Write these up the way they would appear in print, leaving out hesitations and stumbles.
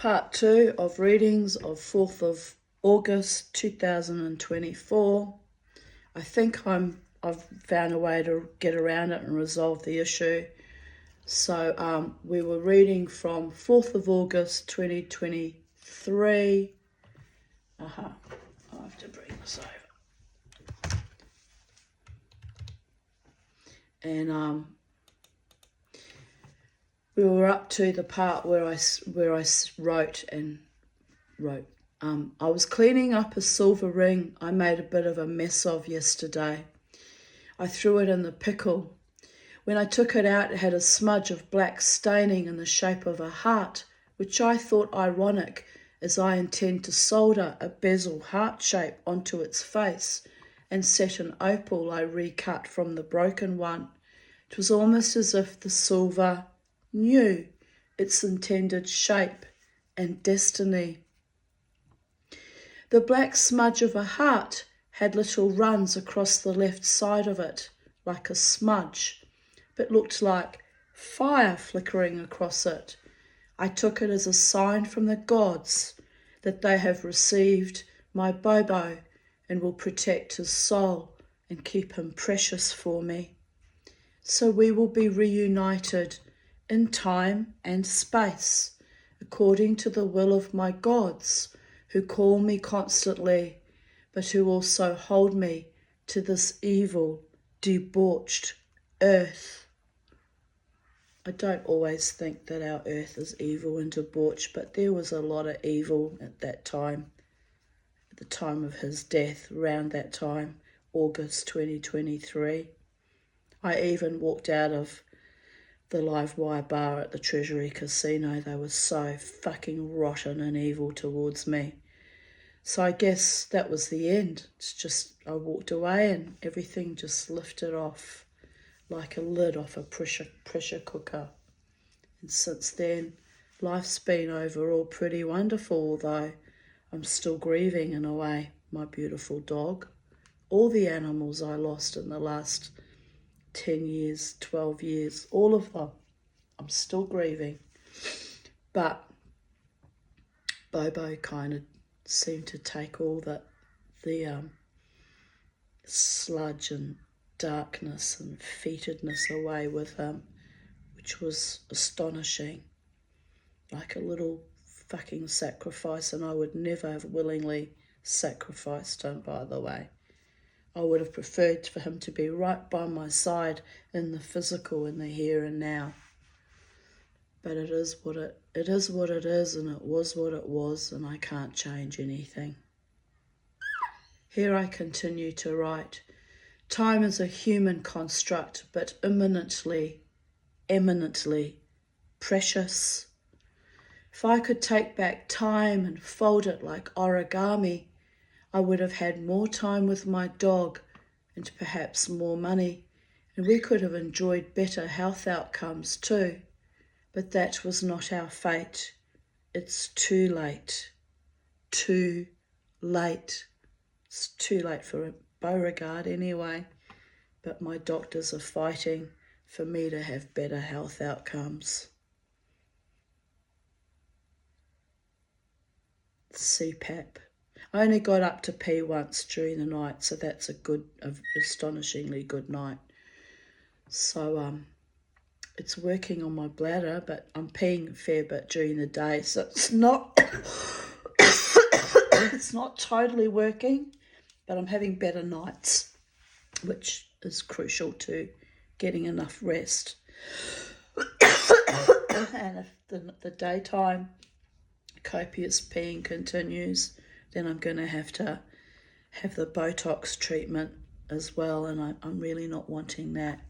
Part 2 of readings of 4th of August 2024. I think I've found a way to get around it and resolve the issue. So we were reading from 4th of August 2023. I'll have to bring this over. And we were up to the part where I wrote. I was cleaning up a silver ring I made a bit of a mess of yesterday. I threw it in the pickle. When I took it out, it had a smudge of black staining in the shape of a heart, which I thought ironic, as I intend to solder a bezel heart shape onto its face and set an opal I recut from the broken one. It was almost as if the silver knew its intended shape and destiny. The black smudge of a heart had little runs across the left side of it, like a smudge, but looked like fire flickering across it. I took it as a sign from the gods that they have received my Bobo and will protect his soul and keep him precious for me. So we will be reunited in time and space, according to the will of my gods, who call me constantly, but who also hold me to this evil, debauched earth. I don't always think that our earth is evil and debauched, but there was a lot of evil at that time, at the time of his death, around that time, August 2023. I even walked out of the live wire bar at the Treasury Casino. They were so fucking rotten and evil towards me. So I guess that was the end. It's just, I walked away and everything just lifted off like a lid off a pressure cooker. And since then, life's been overall pretty wonderful, although I'm still grieving in a way. My beautiful dog, all the animals I lost in the last 10 years, 12 years, all of them. I'm still grieving. But Bobo kind of seemed to take all the sludge and darkness and fetidness away with him, which was astonishing. Like a little fucking sacrifice, and I would never have willingly sacrificed him, by the way. I would have preferred for him to be right by my side in the physical, in the here and now. But it is what it is, and it was what it was, and I can't change anything. Here I continue to write. Time is a human construct, but eminently precious. If I could take back time and fold it like origami, I would have had more time with my dog and perhaps more money, and we could have enjoyed better health outcomes too. But that was not our fate. It's too late. Too late. It's too late for Beauregard anyway, but my doctors are fighting for me to have better health outcomes. CPAP. I only got up to pee once during the night, so that's astonishingly good night. So it's working on my bladder, but I'm peeing a fair bit during the day, so it's not it's not totally working, but I'm having better nights, which is crucial to getting enough rest. And if the daytime copious peeing continues, then I'm going to have the Botox treatment as well, and I'm really not wanting that.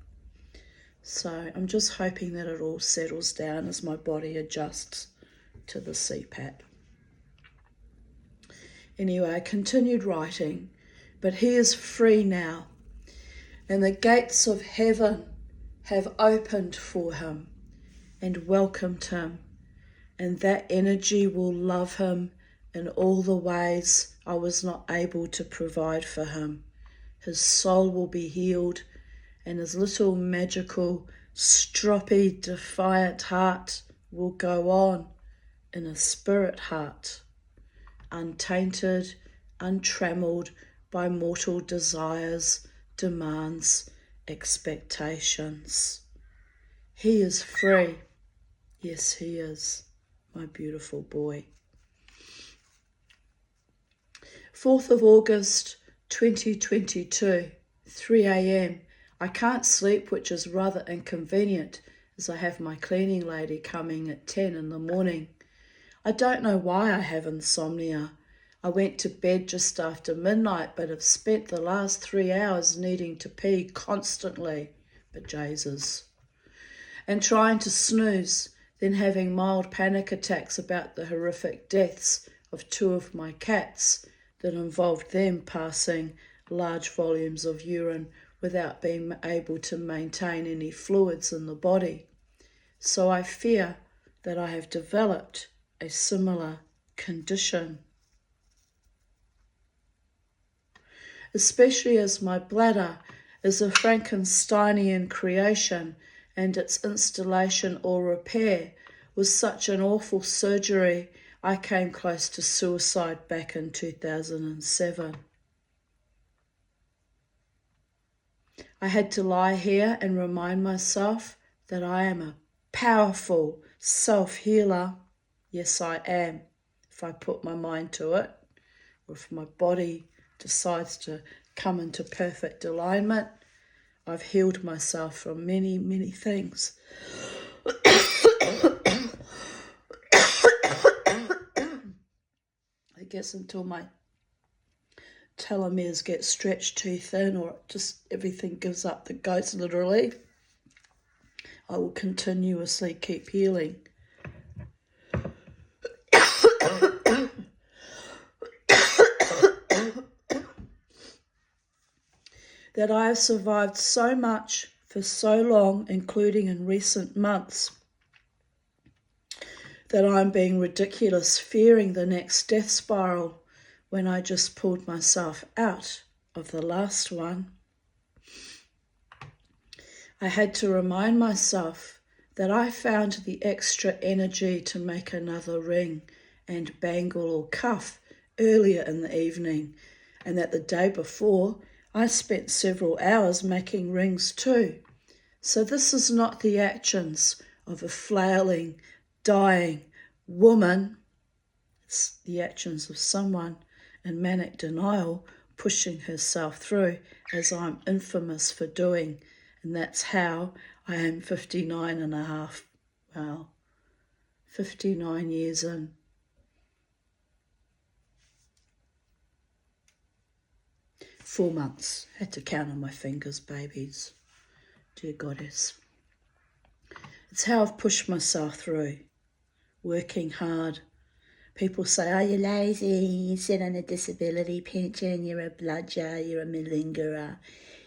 So I'm just hoping that it all settles down as my body adjusts to the CPAP. Anyway, I continued writing, but he is free now, and the gates of heaven have opened for him and welcomed him, and that energy will love him in all the ways I was not able to provide for him. His soul will be healed, and his little magical, stroppy, defiant heart will go on in a spirit heart, untainted, untrammeled by mortal desires, demands, expectations. He is free. Yes, he is, my beautiful boy. 4th of August 2022, 3 a.m. I can't sleep, which is rather inconvenient as I have my cleaning lady coming at 10 in the morning. I don't know why I have insomnia. I went to bed just after midnight, but have spent the last 3 hours needing to pee constantly, but Jesus. And trying to snooze, then having mild panic attacks about the horrific deaths of 2 of my cats that involved them passing large volumes of urine without being able to maintain any fluids in the body. So I fear that I have developed a similar condition. Especially as my bladder is a Frankensteinian creation and its installation or repair was such an awful surgery, I came close to suicide back in 2007. I had to lie here and remind myself that I am a powerful self-healer. Yes, I am, if I put my mind to it, or if my body decides to come into perfect alignment. I've healed myself from many, many things. I guess until my telomeres get stretched too thin or just everything gives up the ghost literally, I will continuously keep healing. That I have survived so much for so long, including in recent months, that I'm being ridiculous, fearing the next death spiral when I just pulled myself out of the last one. I had to remind myself that I found the extra energy to make another ring and bangle or cuff earlier in the evening, and that the day before I spent several hours making rings too. So this is not the actions of a flailing, dying woman. It's the actions of someone in manic denial pushing herself through, as I'm infamous for doing. And that's how I am 59 and a half, 59 years in. Four months. Had to count on my fingers, babies. Dear Goddess. It's how I've pushed myself through, working hard. People say, oh, you're lazy, you sit on a disability pension, you're a bludger, you're a malingerer,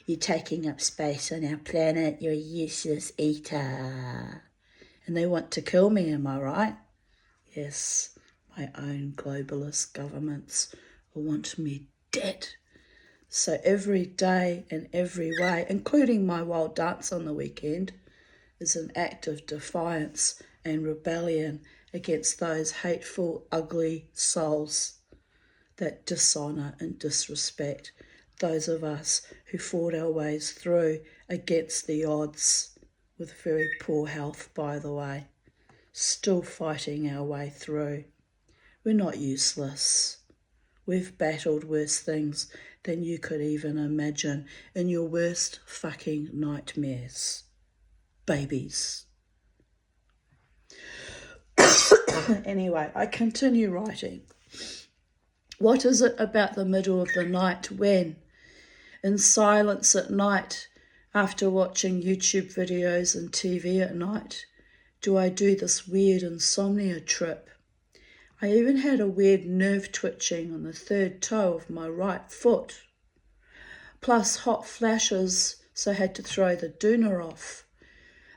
you're taking up space on our planet, you're a useless eater. And they want to kill me, am I right? Yes, my own globalist governments will want me dead. So every day and every way, including my wild dance on the weekend, is an act of defiance and rebellion against those hateful, ugly souls that dishonour and disrespect those of us who fought our ways through against the odds, with very poor health, by the way, still fighting our way through. We're not useless. We've battled worse things than you could even imagine in your worst fucking nightmares. Babies. Anyway, I continue writing. What is it about the middle of the night when, in silence at night, after watching YouTube videos and TV at night, do I do this weird insomnia trip? I even had a weird nerve twitching on the third toe of my right foot, plus hot flashes, so I had to throw the doona off.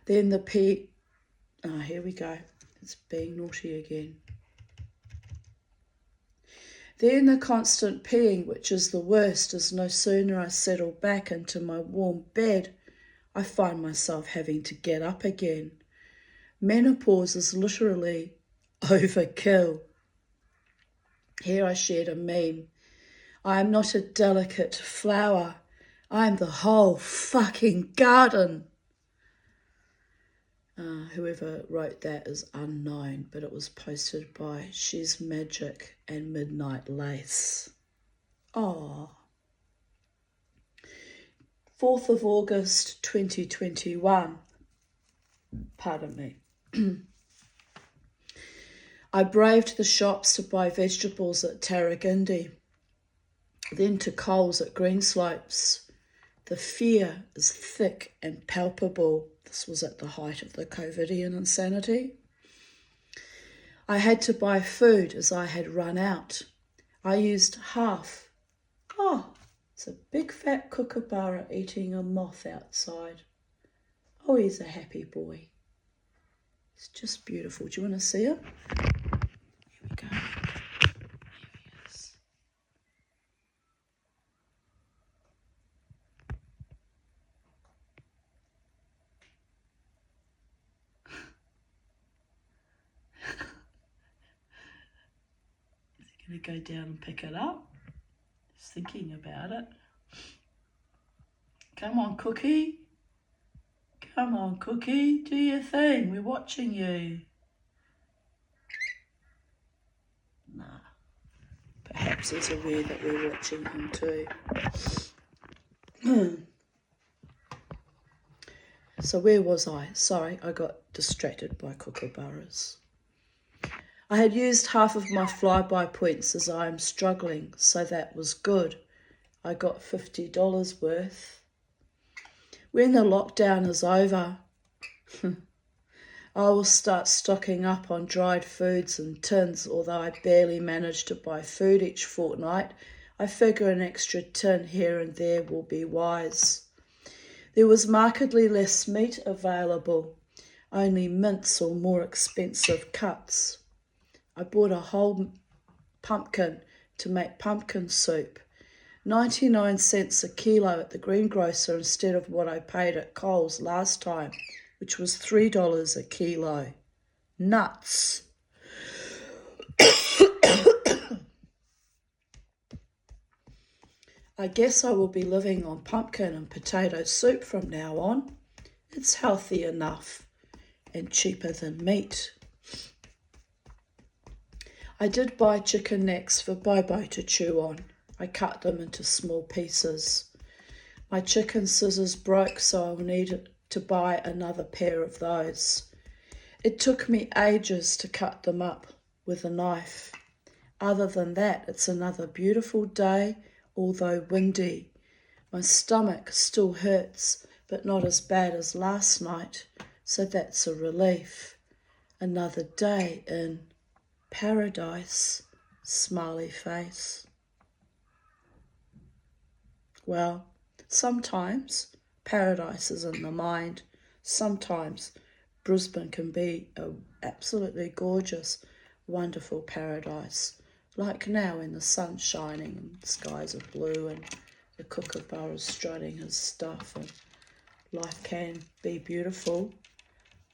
Then here we go, it's being naughty again. Then the constant peeing, which is the worst, as no sooner I settle back into my warm bed, I find myself having to get up again. Menopause is literally overkill. Here I shared a meme. I am not a delicate flower. I am the whole fucking garden. Whoever wrote that is unknown, but it was posted by She's Magic and Midnight Lace. Oh. 4th of August 2021. Pardon me. I braved the shops to buy vegetables at Tarragindi, then to Coles at Greenslopes. The fear is thick and palpable. This was at the height of the COVIDian insanity. I had to buy food as I had run out. I used half. Oh, it's a big fat kookaburra eating a moth outside. Oh, he's a happy boy. It's just beautiful. Do you want to see him? Here we go. Here he is. Is he going to go down and pick it up? He's thinking about it. Come on, Cookie. Come on, Cookie. Do your thing. We're watching you. Nah. Perhaps he's aware that we're watching him too. So where was I? Sorry, I got distracted by kookaburras. I had used half of my flyby points as I am struggling, so that was good. I got $50 worth. When the lockdown is over, I will start stocking up on dried foods and tins. Although I barely manage to buy food each fortnight, I figure an extra tin here and there will be wise. There was markedly less meat available, only mince or more expensive cuts. I bought a whole pumpkin to make pumpkin soup. 99 cents a kilo at the greengrocer instead of what I paid at Coles last time, which was $3 a kilo. Nuts. I guess I will be living on pumpkin and potato soup from now on. It's healthy enough and cheaper than meat. I did buy chicken necks for Bobo to chew on. I cut them into small pieces. My chicken scissors broke, so I'll need to buy another pair of those. It took me ages to cut them up with a knife. Other than that, it's another beautiful day, although windy. My stomach still hurts, but not as bad as last night, so that's a relief. Another day in paradise, smiley face. Well, sometimes paradise is in the mind. Sometimes Brisbane can be an absolutely gorgeous, wonderful paradise. Like now when the sun's shining and the skies are blue and the kookaburra is strutting his stuff, and life can be beautiful.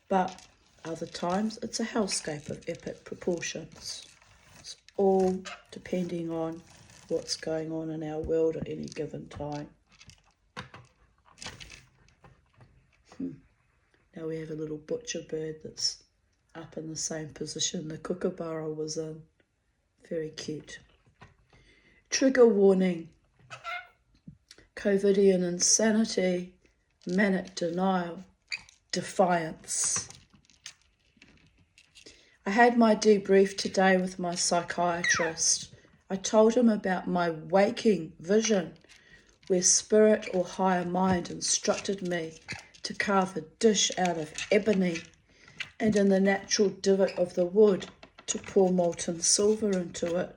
But other times it's a hellscape of epic proportions. It's all depending on what's going on in our world at any given time. Now we have a little butcher bird that's up in the same position the kookaburra was in. Very cute. Trigger warning. COVIDian insanity, manic denial, defiance. I had my debrief today with my psychiatrist. I told him about my waking vision, where spirit or higher mind instructed me to carve a dish out of ebony, and in the natural divot of the wood to pour molten silver into it.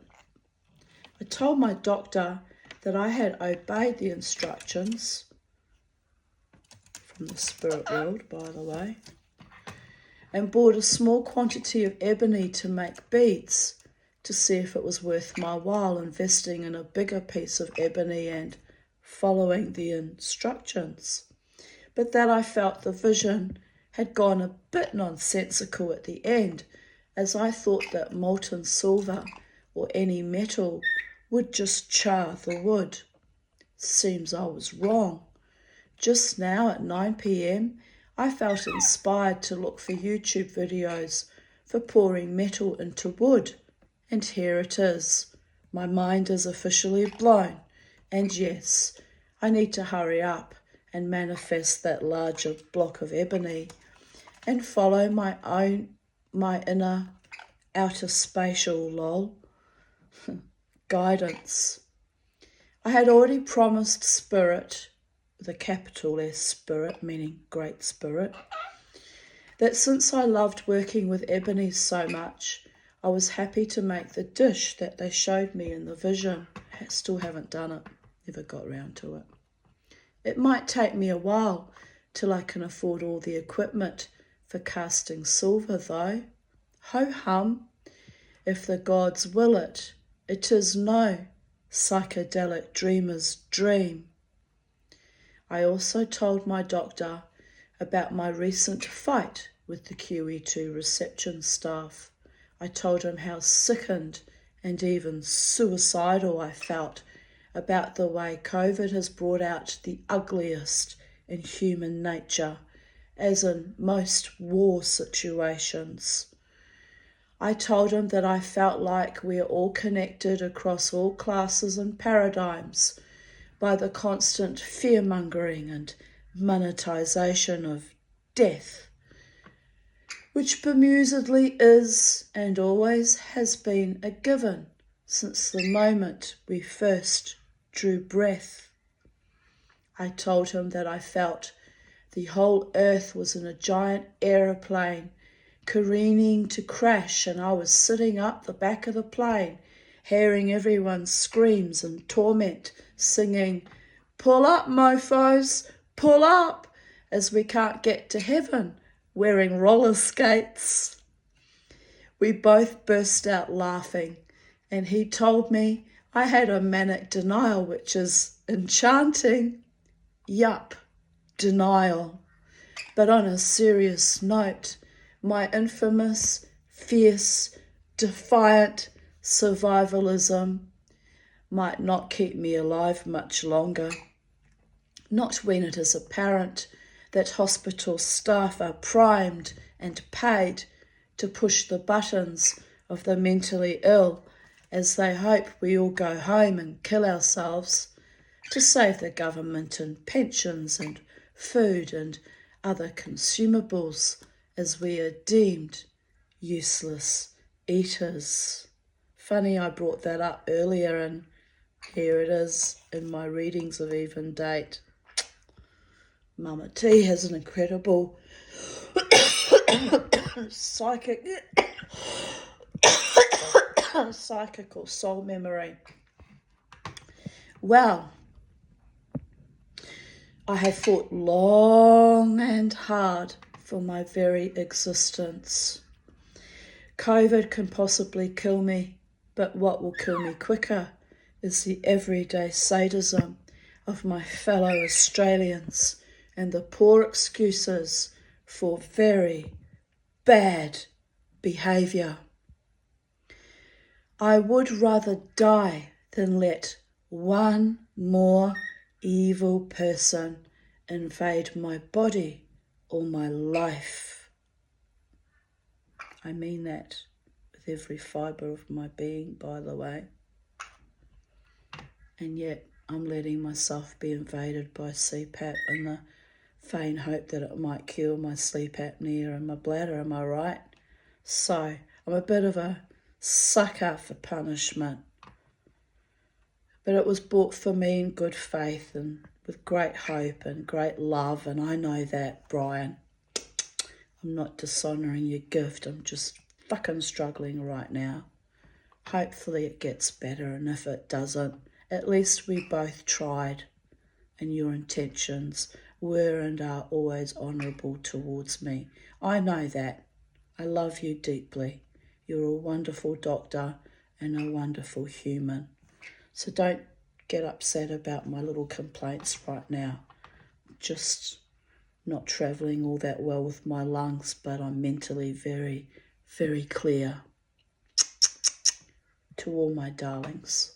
I told my doctor that I had obeyed the instructions, from the spirit world, by the way, and bought a small quantity of ebony to make beads to see if it was worth my while investing in a bigger piece of ebony and following the instructions. But that I felt the vision had gone a bit nonsensical at the end, as I thought that molten silver or any metal would just char the wood. Seems I was wrong. Just now at 9 p.m, I felt inspired to look for YouTube videos for pouring metal into wood. And here it is. My mind is officially blown. And yes, I need to hurry up and manifest that larger block of ebony and follow my inner outer spatial guidance. I had already promised Spirit, with a capital S, Spirit, meaning Great Spirit, that since I loved working with ebony so much, I was happy to make the dish that they showed me in the vision. I still haven't done it, never got round to it. It might take me a while till I can afford all the equipment for casting silver though. Ho-hum, if the gods will it, it is no psychedelic dreamer's dream. I also told my doctor about my recent fight with the QE2 reception staff. I told him how sickened and even suicidal I felt about the way COVID has brought out the ugliest in human nature, as in most war situations. I told him that I felt like we are all connected across all classes and paradigms by the constant fear-mongering and monetization of death, which bemusedly is and always has been a given since the moment we first drew breath. I told him that I felt the whole earth was in a giant aeroplane careening to crash, and I was sitting up the back of the plane hearing everyone's screams and torment, singing, "Pull up, mofos, pull up," as we can't get to heaven, wearing roller skates. We both burst out laughing, and he told me I had a manic denial, which is enchanting. Yup, denial. But on a serious note, my infamous, fierce, defiant survivalism might not keep me alive much longer. Not when it is apparent that hospital staff are primed and paid to push the buttons of the mentally ill as they hope we all go home and kill ourselves to save the government and pensions and food and other consumables, as we are deemed useless eaters. Funny I brought that up earlier, and here it is in my readings of even date. Mama T has an incredible psychical soul memory. Well, I have fought long and hard for my very existence. COVID can possibly kill me, but what will kill me quicker is the everyday sadism of my fellow Australians and the poor excuses for very bad behaviour. I would rather die than let one more evil person invade my body or my life. I mean that with every fibre of my being, by the way. And yet I'm letting myself be invaded by CPAP in the faint hope that it might cure my sleep apnea and my bladder, am I right? So I'm a bit of a sucker for punishment. But it was bought for me in good faith and with great hope and great love, and I know that, Brian. I'm not dishonouring your gift, I'm just fucking struggling right now. Hopefully it gets better, and if it doesn't, at least we both tried, and your intentions were and are always honourable towards me. I know that. I love you deeply. You're a wonderful doctor and a wonderful human. So don't get upset about my little complaints right now. Just not travelling all that well with my lungs, but I'm mentally very, very clear to all my darlings.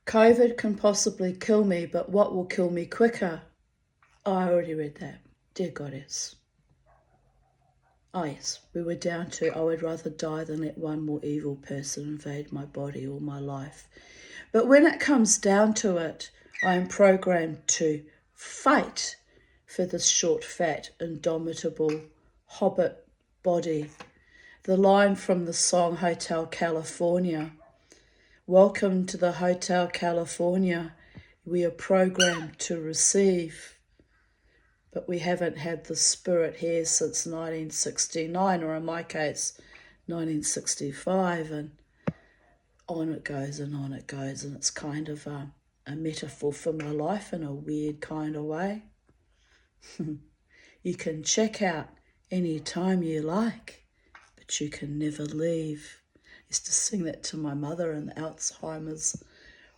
COVID can possibly kill me, but what will kill me quicker? Oh, I already read that. Dear Goddess. Oh yes, we were down to, I would rather die than let one more evil person invade my body or my life. But when it comes down to it, I am programmed to fight for this short, fat, indomitable hobbit body. The line from the song Hotel California. Welcome to the Hotel California. We are programmed to receive, but we haven't had the spirit here since 1969, or in my case, 1965, and on it goes and on it goes, and it's kind of a metaphor for my life in a weird kind of way. You can check out any time you like, but you can never leave. I used to sing that to my mother in the Alzheimer's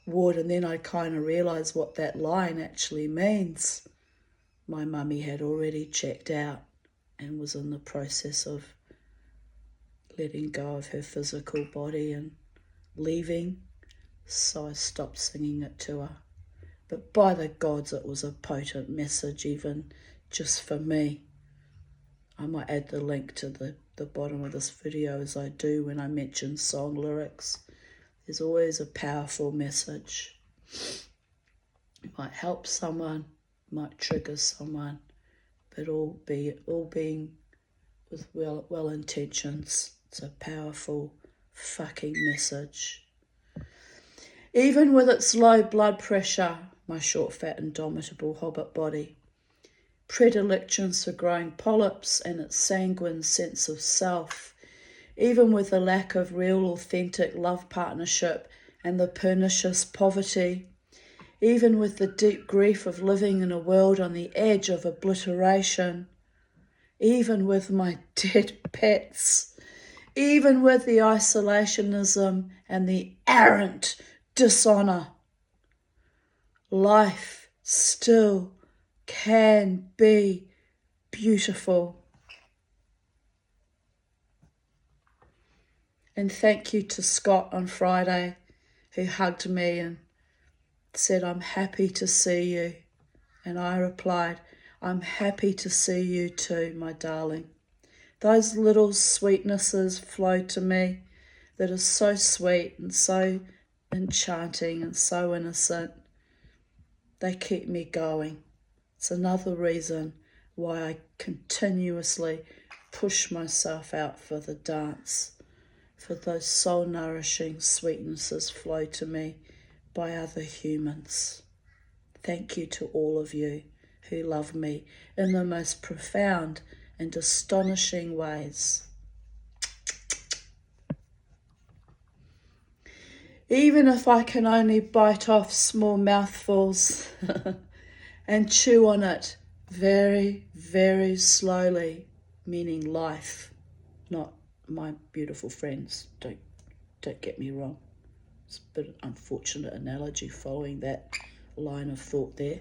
ward, and then I kind of realised what that line actually means. My mummy had already checked out and was in the process of letting go of her physical body and leaving, so I stopped singing it to her. But by the gods, it was a potent message, even just for me. I might add the link to the bottom of this video, as I do when I mention song lyrics. There's always a powerful message. It might help someone, might trigger someone, but all being with well intentions. It's a powerful fucking message. Even with its low blood pressure, my short, fat, indomitable hobbit body, predilections for growing polyps and its sanguine sense of self, even with the lack of real authentic love partnership and the pernicious poverty, even with the deep grief of living in a world on the edge of obliteration, even with my dead pets, even with the isolationism and the arrant dishonour, life still can be beautiful. And thank you to Scott on Friday, who hugged me and said, "I'm happy to see you." And I replied, "I'm happy to see you too, my darling." Those little sweetnesses flow to me that are so sweet and so enchanting and so innocent. They keep me going. It's another reason why I continuously push myself out for the dance, for those soul-nourishing sweetnesses flow to me by other humans. Thank you to all of you who love me in the most profound and astonishing ways. Even if I can only bite off small mouthfuls and chew on it very, very slowly, meaning life, not my beautiful friends. Don't get me wrong. It's a bit of an unfortunate analogy following that line of thought there.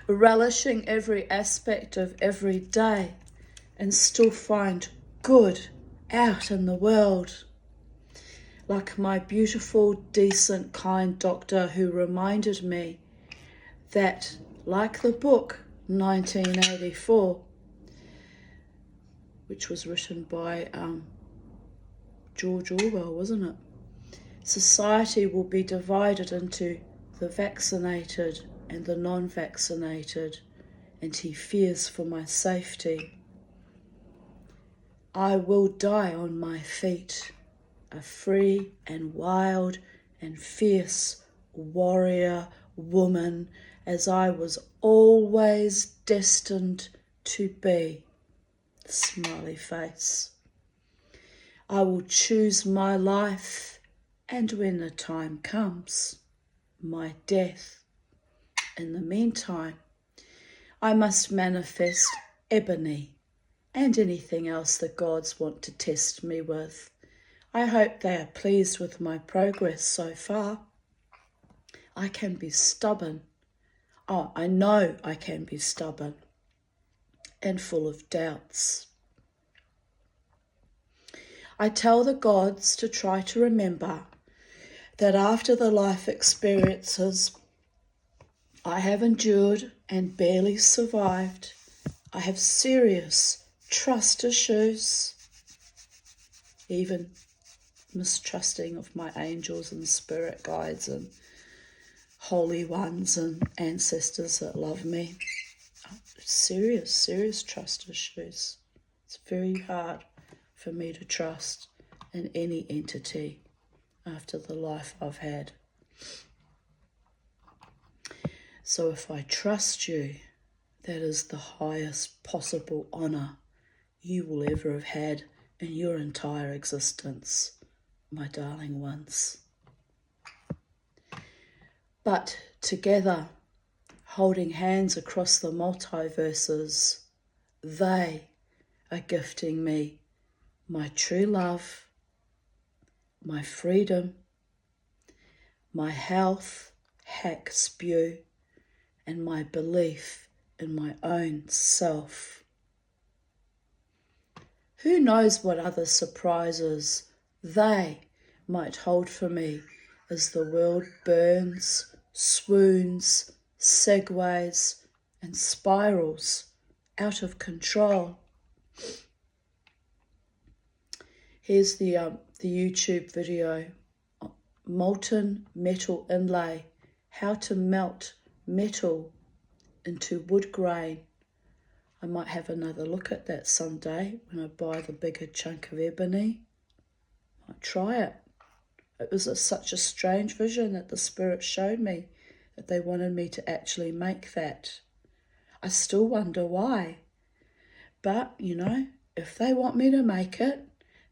Relishing every aspect of every day and still find good out in the world. Like my beautiful, decent, kind doctor who reminded me that, like the book 1984, which was written by George Orwell, wasn't it? Society will be divided into the vaccinated and the non-vaccinated, and he fears for my safety. I will die on my feet, a free and wild and fierce warrior woman, as I was always destined to be. Smiley face. I will choose my life, and when the time comes, my death. In the meantime, I must manifest ebony and anything else the gods want to test me with. I hope they are pleased with my progress so far. I can be stubborn. Oh, I know I can be stubborn and full of doubts. I tell the gods to try to remember that after the life experiences I have endured and barely survived, I have serious trust issues, even mistrusting of my angels and spirit guides and holy ones and ancestors that love me. Serious trust issues. It's very hard for me to trust in any entity after the life I've had. So if I trust you, that is the highest possible honour you will ever have had in your entire existence, my darling ones. But together, holding hands across the multiverses, they are gifting me my true love, my freedom, my health, hack spew, and my belief in my own self. Who knows what other surprises they might hold for me as the world burns, swoons, segues, and spirals out of control. Here's the YouTube video, Molten Metal Inlay, how to melt metal into wood grain. I might have another look at that someday when I buy the bigger chunk of ebony. I might try it. It was such a strange vision that the Spirit showed me, that they wanted me to actually make that. I still wonder why. But, you know, if they want me to make it,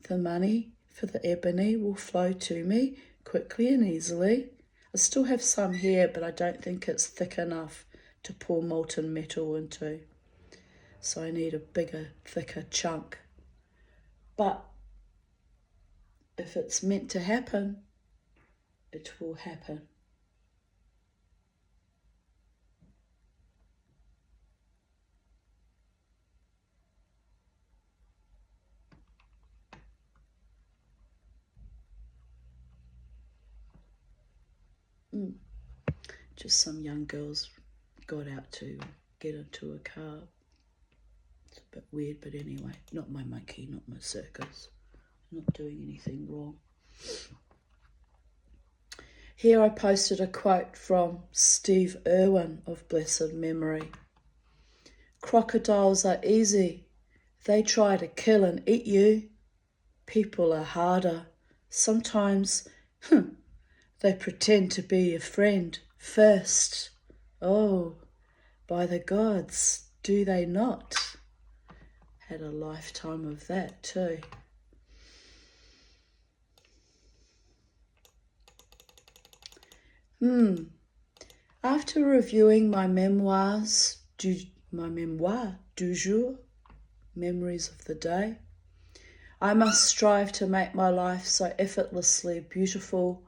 the money for the ebony will flow to me quickly and easily. I still have some here, but I don't think it's thick enough to pour molten metal into. So I need a bigger, thicker chunk. But if it's meant to happen, it will happen. Just some young girls got out to get into a car. It's a bit weird, but anyway, not my monkey, not my circus. Not doing anything wrong. Here I posted a quote from Steve Irwin of blessed memory. Crocodiles are easy. They try to kill and eat you. People are harder. Sometimes they pretend to be your friend first. Oh, by the gods, do they not? Had a lifetime of that too. After reviewing my memoir du jour, memories of the day, I must strive to make my life so effortlessly beautiful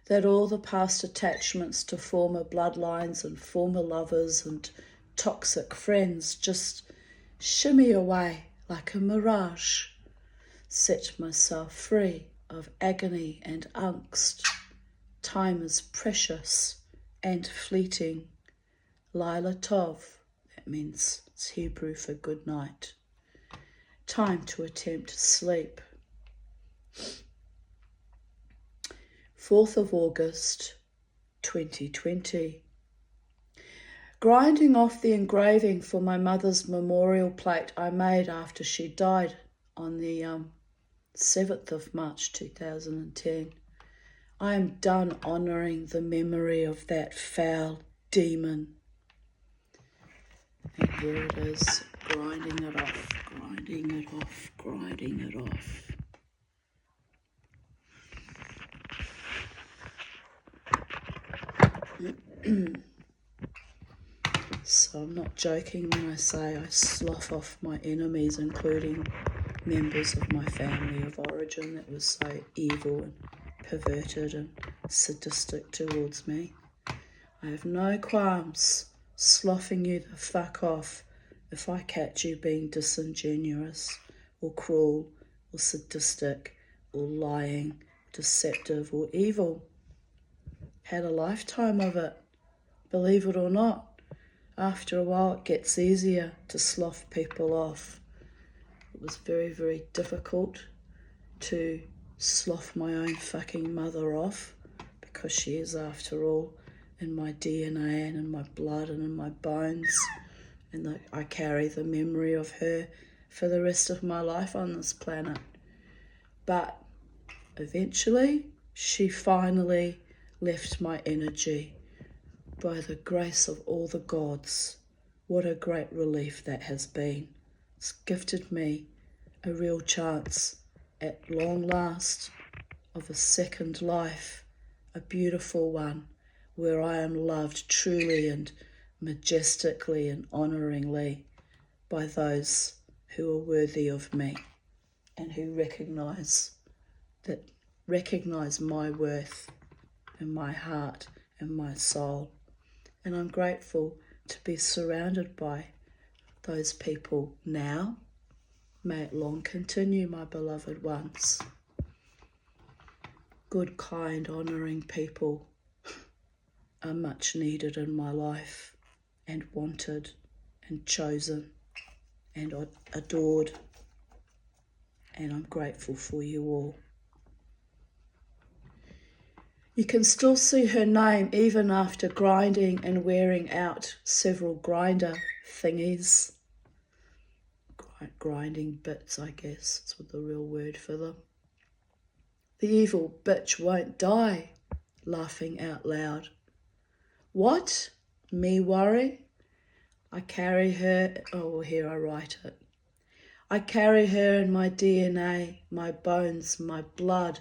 that all the past attachments to former bloodlines and former lovers and toxic friends just shimmy away like a mirage. Set myself free of agony and angst. Time is precious and fleeting. Laila Tov, that means it's Hebrew for good night. Time to attempt sleep. 4th of August, 2020. Grinding off the engraving for my mother's memorial plate I made after she died on the 7th of March 2010. I am done honouring the memory of that foul demon. And here it is, grinding it off, grinding it off, grinding it off. So I'm not joking when I say I slough off my enemies, including members of my family of origin that was so evil and perverted and sadistic towards me. I have no qualms sloughing you the fuck off if I catch you being disingenuous or cruel or sadistic or lying, deceptive or evil. Had a lifetime of it. Believe it or not, after a while it gets easier to slough people off. It was very, very difficult to slough my own fucking mother off, because she is, after all, in my DNA and in my blood and in my bones, and I carry the memory of her for the rest of my life on this planet. But eventually, she finally left my energy by the grace of all the gods. What a great relief that has been. It's gifted me a real chance at long last of a second life, a beautiful one, where I am loved truly and majestically and honouringly by those who are worthy of me and who recognise my worth and my heart and my soul. And I'm grateful to be surrounded by those people now. May it long continue, my beloved ones. Good, kind, honouring people are much needed in my life, and wanted and chosen and adored. And I'm grateful for you all. You can still see her name even after grinding and wearing out several grinder thingies. Grinding bits, I guess, that's what the real word for them. The evil bitch won't die, laughing out loud. What? Me worry? I carry her, here I write it. I carry her in my DNA, my bones, my blood,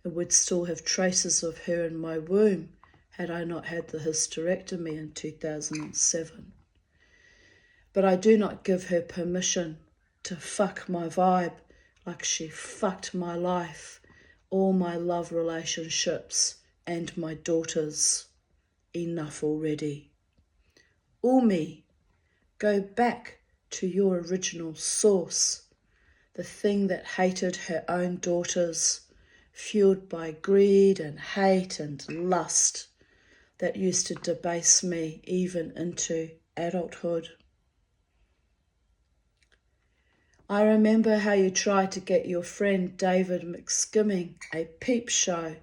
and would still have traces of her in my womb had I not had the hysterectomy in 2007. But I do not give her permission to fuck my vibe like she fucked my life, all my love relationships, and my daughters. Enough already. Umi, go back to your original source, the thing that hated her own daughters, fueled by greed and hate and lust, that used to debase me even into adulthood. I remember how you tried to get your friend David McSkimming a peep show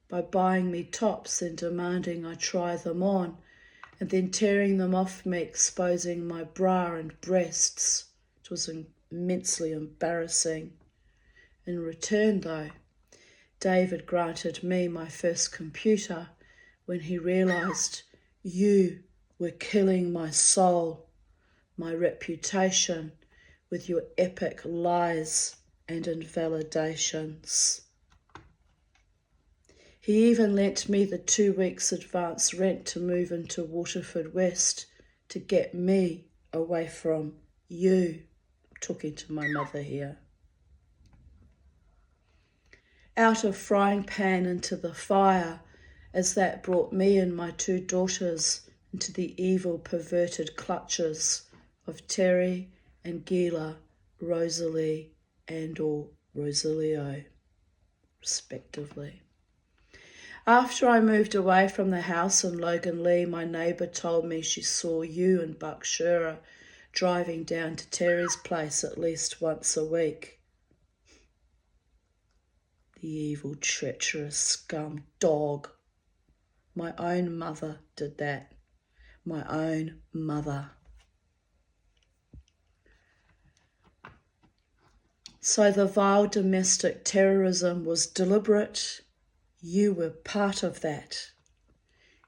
by buying me tops and demanding I try them on, and then tearing them off me, exposing my bra and breasts. It was immensely embarrassing. In return, though, David granted me my first computer when he realised you were killing my soul, my reputation, with your epic lies and invalidations. He even lent me the 2 weeks advance rent to move into Waterford West to get me away from you. I'm talking to my mother here. Out of frying pan into the fire, as that brought me and my 2 daughters into the evil, perverted clutches of Terry and Gila, Rosalie and or Rosalio, respectively. After I moved away from the house in Logan Lee, my neighbour told me she saw you and Buck Shearer driving down to Terry's place at least once a week. The evil, treacherous scum dog. My own mother did that. My own mother. So the vile domestic terrorism was deliberate. You were part of that.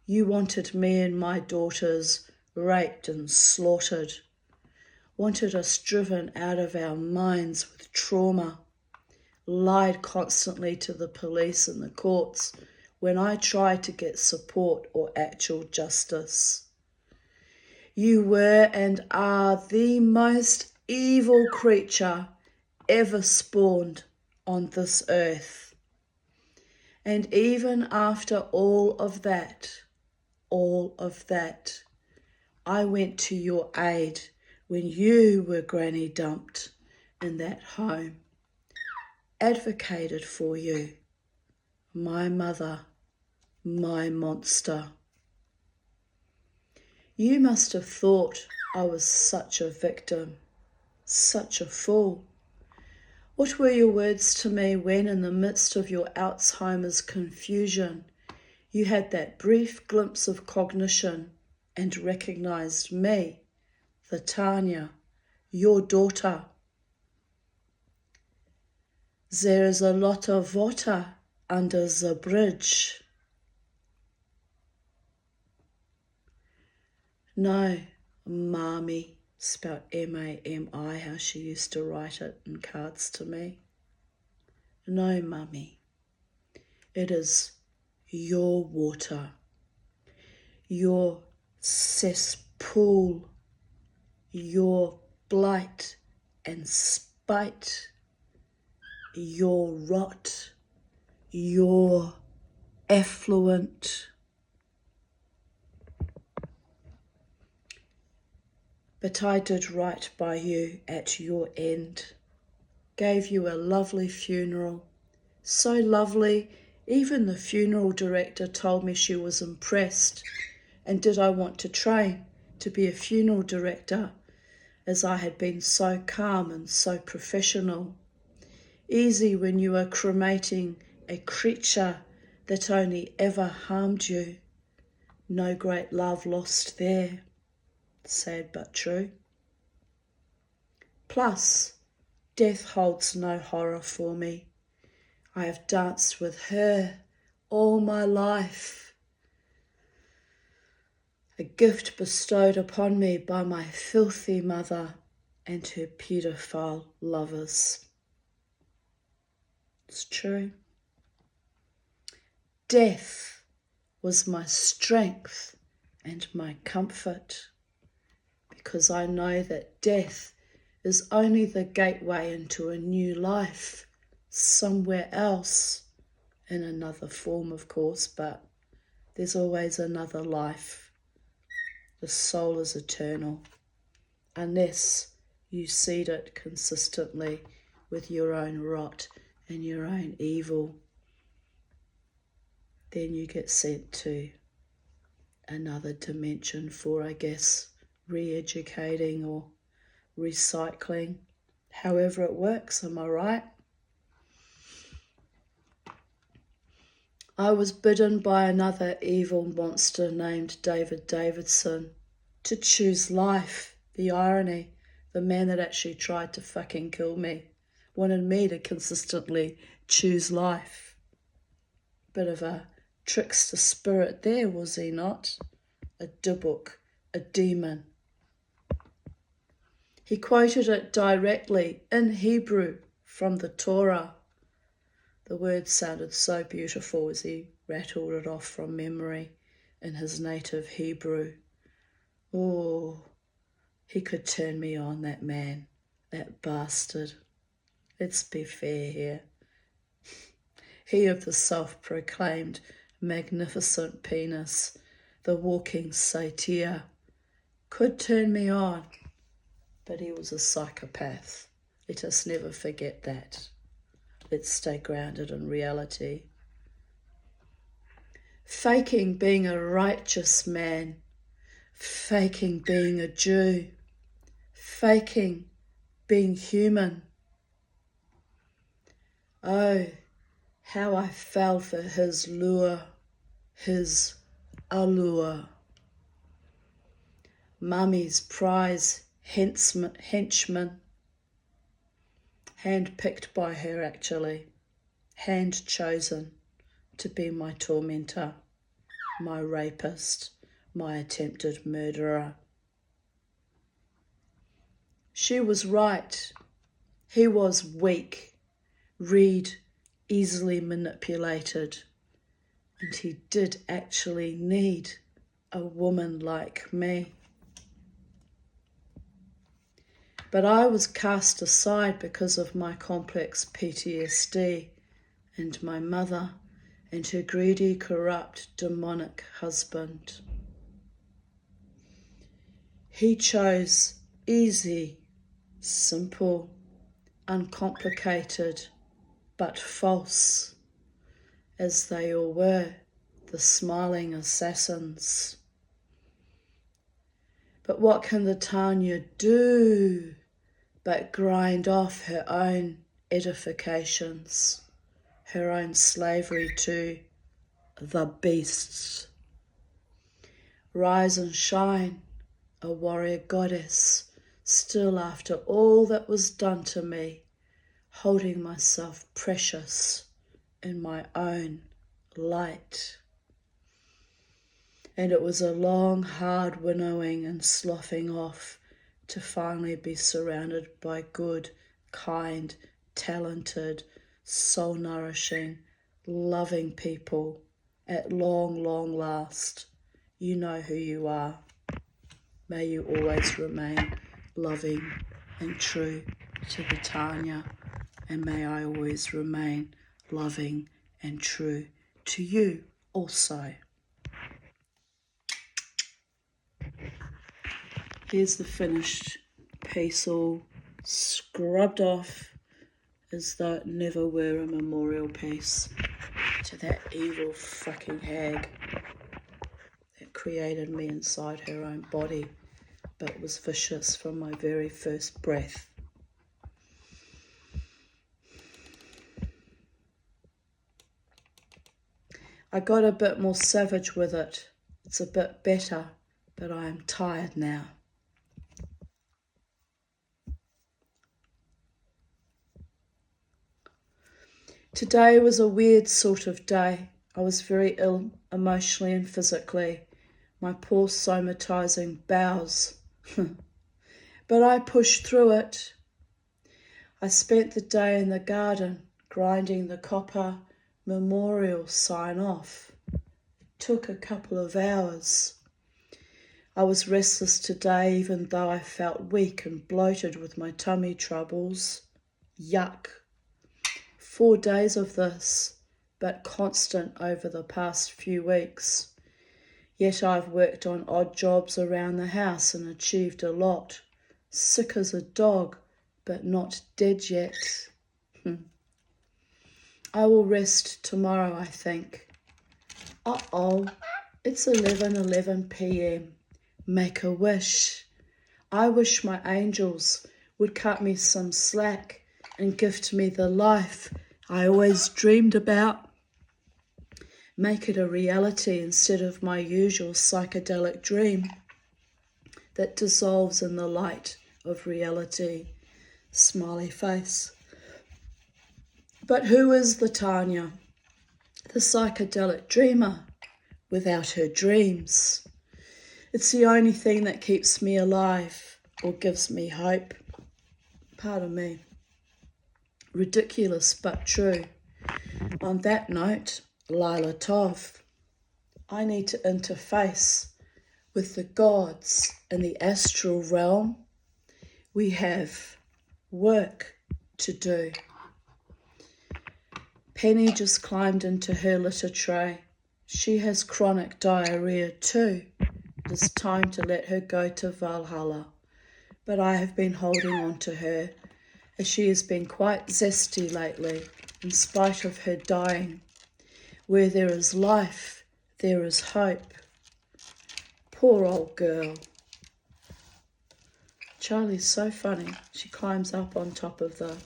You wanted me and my daughters raped and slaughtered, wanted us driven out of our minds with trauma, lied constantly to the police and the courts when I tried to get support or actual justice. You were and are the most evil creature ever spawned on this earth. And even after all of that, I went to your aid when you were granny dumped in that home, advocated for you, my mother, my monster. You must have thought I was such a victim, such a fool. What were your words to me when, in the midst of your Alzheimer's confusion, you had that brief glimpse of cognition and recognized me, the Tanya, your daughter? There is a lot of water under the bridge. No, Mami, spelled M-A-M-I, how she used to write it in cards to me. No, Mummy, it is your water, your cesspool, your blight and spite, your rot, your effluent. But I did right by you at your end, gave you a lovely funeral, so lovely even the funeral director told me she was impressed, and did I want to train to be a funeral director, as I had been so calm and so professional. Easy when you are cremating a creature that only ever harmed you. No great love lost there. Sad but true. Plus, death holds no horror for me. I have danced with her all my life. A gift bestowed upon me by my filthy mother and her paedophile lovers. It's true. Death was my strength and my comfort, because I know that death is only the gateway into a new life, somewhere else, in another form, of course, but there's always another life. The soul is eternal, unless you seed it consistently with your own rot and your own evil. Then you get sent to another dimension for, I guess, re-educating or recycling, however it works, am I right? I was bidden by another evil monster named David Davidson to choose life. The irony, the man that actually tried to fucking kill me wanted me to consistently choose life. Bit of a trickster spirit there, was he not? A dibuk, a demon. He quoted it directly in Hebrew from the Torah. The words sounded so beautiful as he rattled it off from memory in his native Hebrew. Oh, he could turn me on, that man, that bastard. Let's be fair here. He of the self-proclaimed magnificent penis, the walking satyr, could turn me on, but he was a psychopath. Let us never forget that. Let's stay grounded in reality. Faking being a righteous man, faking being a Jew, faking being human. Oh, how I fell for his lure, his allure. Mummy's prize henchman, hand-picked by her actually, hand-chosen to be my tormentor, my rapist, my attempted murderer. She was right. He was weak, Reed easily manipulated, and he did actually need a woman like me. But I was cast aside because of my complex PTSD and my mother and her greedy, corrupt, demonic husband. He chose easy, simple, uncomplicated, but false, as they all were, the smiling assassins. But what can the Tanya do but grind off her own edifications, her own slavery to the beasts? Rise and shine, a warrior goddess, still after all that was done to me, holding myself precious in my own light. And it was a long, hard winnowing and sloughing off to finally be surrounded by good, kind, talented, soul-nourishing, loving people at long, long last. You know who you are. May you always remain loving and true to the Tanya, and may I always remain loving and true to you also. Here's the finished piece, all scrubbed off as though it never were a memorial piece to that evil fucking hag that created me inside her own body, but was vicious from my very first breath. I got a bit more savage with it. It's a bit better, but I am tired now. Today was a weird sort of day. I was very ill emotionally and physically. My poor somatizing bowels. But I pushed through it. I spent the day in the garden grinding the copper memorial sign off. It took a couple of hours. I was restless today, even though I felt weak and bloated with my tummy troubles. Yuck. 4 days of this, but constant over the past few weeks. Yet I've worked on odd jobs around the house and achieved a lot. Sick as a dog, but not dead yet. I will rest tomorrow, I think. Uh-oh, it's 11:11 p.m. Make a wish. I wish my angels would cut me some slack and gift me the life I always dreamed about. Make it a reality instead of my usual psychedelic dream that dissolves in the light of reality. Smiley face. But who is the Tanya, the psychedelic dreamer, without her dreams? It's the only thing that keeps me alive or gives me hope. Pardon me. Ridiculous but true. On that note, Lila Tov, I need to interface with the gods in the astral realm. We have work to do. Penny just climbed into her litter tray. She has chronic diarrhea too. It is time to let her go to Valhalla. But I have been holding on to her, as she has been quite zesty lately, in spite of her dying. Where there is life, there is hope. Poor old girl. Charlie's so funny. She climbs up on top of the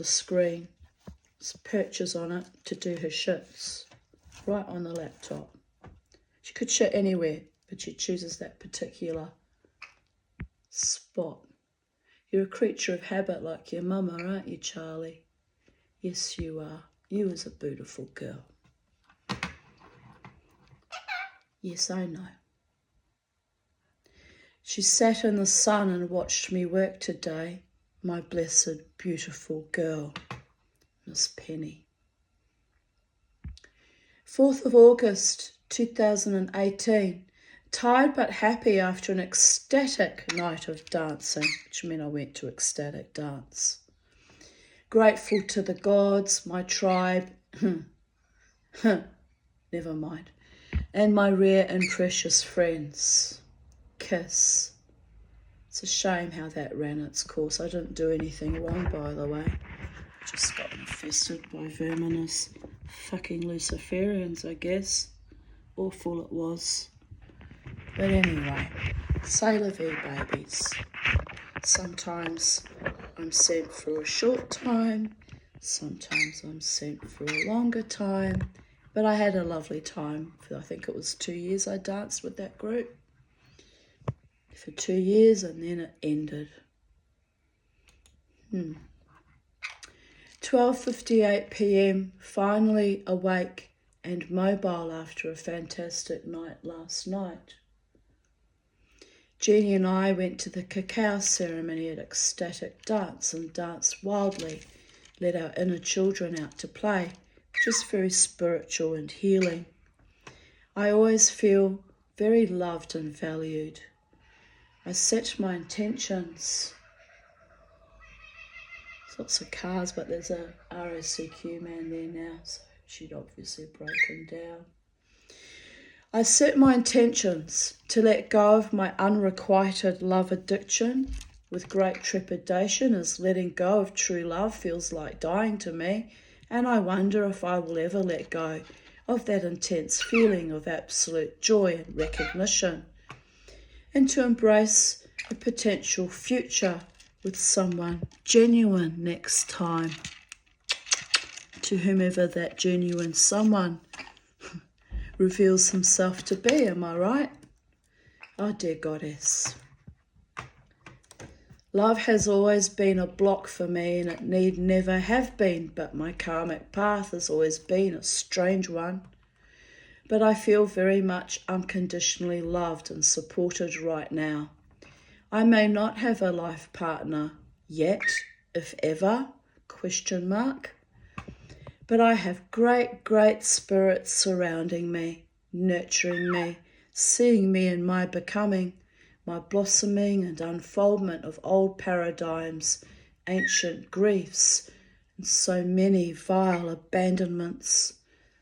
screen, perches on it to do her shits, right on the laptop. She could shit anywhere, but she chooses that particular spot. You're a creature of habit like your mama, aren't you, Charlie? Yes, you are. You is a beautiful girl. Yes, I know. She sat in the sun and watched me work today, my blessed, beautiful girl, Miss Penny. 4th of August, 2018. Tired but happy after an ecstatic night of dancing, which meant I went to ecstatic dance. Grateful to the gods, my tribe, never mind, and my rare and precious friends. Kiss. It's a shame how that ran its course. I didn't do anything wrong, by the way. Just got infested by verminous fucking Luciferians, I guess. Awful it was. But anyway, c'est la vie, babies. Sometimes I'm sent for a short time, sometimes I'm sent for a longer time, but I had a lovely time. I think it was 2 years I danced with that group. For 2 years, and then it ended. 12:58 p.m, finally awake and mobile after a fantastic night last night. Jeannie and I went to the cacao ceremony at Ecstatic Dance and danced wildly, let our inner children out to play, just very spiritual and healing. I always feel very loved and valued. I set my intentions. There's lots of cars, but there's a RSCQ man there now, so she'd obviously broken down. I set my intentions to let go of my unrequited love addiction with great trepidation, as letting go of true love feels like dying to me, and I wonder if I will ever let go of that intense feeling of absolute joy and recognition, and to embrace a potential future with someone genuine next time, to whomever that genuine someone reveals himself to be, am I right? Oh, dear goddess. Love has always been a block for me, and it need never have been, but my karmic path has always been a strange one. But I feel very much unconditionally loved and supported right now. I may not have a life partner yet, if ever, ? But I have great, great spirits surrounding me, nurturing me, seeing me in my becoming, my blossoming and unfoldment of old paradigms, ancient griefs, and so many vile abandonments,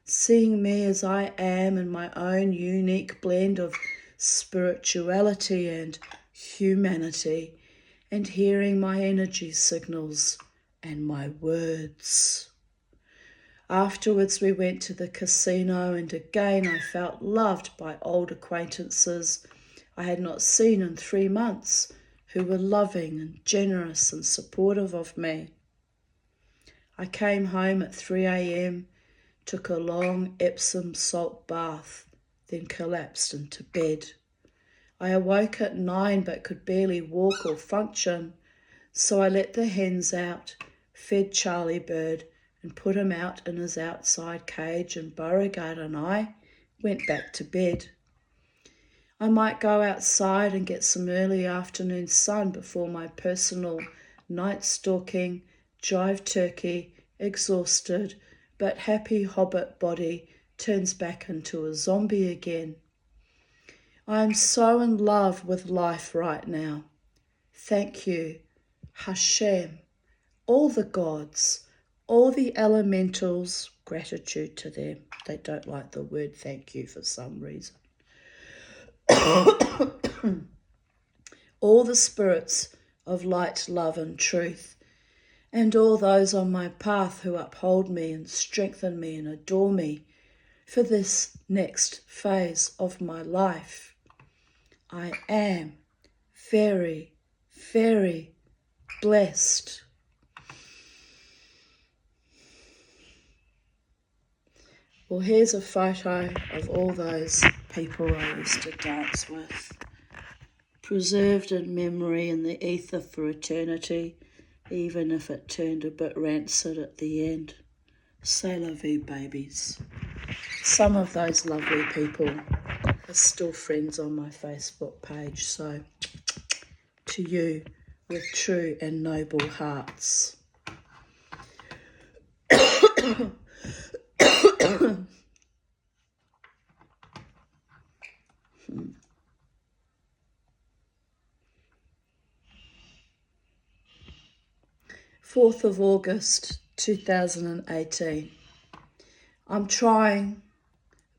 seeing me as I am in my own unique blend of spirituality and humanity, and hearing my energy signals and my words. Afterwards we went to the casino, and again I felt loved by old acquaintances I had not seen in 3 months, who were loving and generous and supportive of me. I came home at 3 a.m, took a long Epsom salt bath, then collapsed into bed. I awoke at 9 but could barely walk or function, so I let the hens out, fed Charlie Bird, and put him out in his outside cage, and Beauregard and I went back to bed. I might go outside and get some early afternoon sun before my personal night stalking, jive turkey, exhausted but happy hobbit body turns back into a zombie again. I am so in love with life right now. Thank you, Hashem, all the gods, all the elementals, gratitude to them. They don't like the word thank you for some reason. All the spirits of light, love and truth, and all those on my path who uphold me and strengthen me and adore me for this next phase of my life. I am very, very blessed. Well, here's a photo of all those people I used to dance with, preserved in memory in the ether for eternity, even if it turned a bit rancid at the end. C'est la vie, babies. Some of those lovely people are still friends on my Facebook page, so to you with true and noble hearts. 4th of August 2018. I'm trying,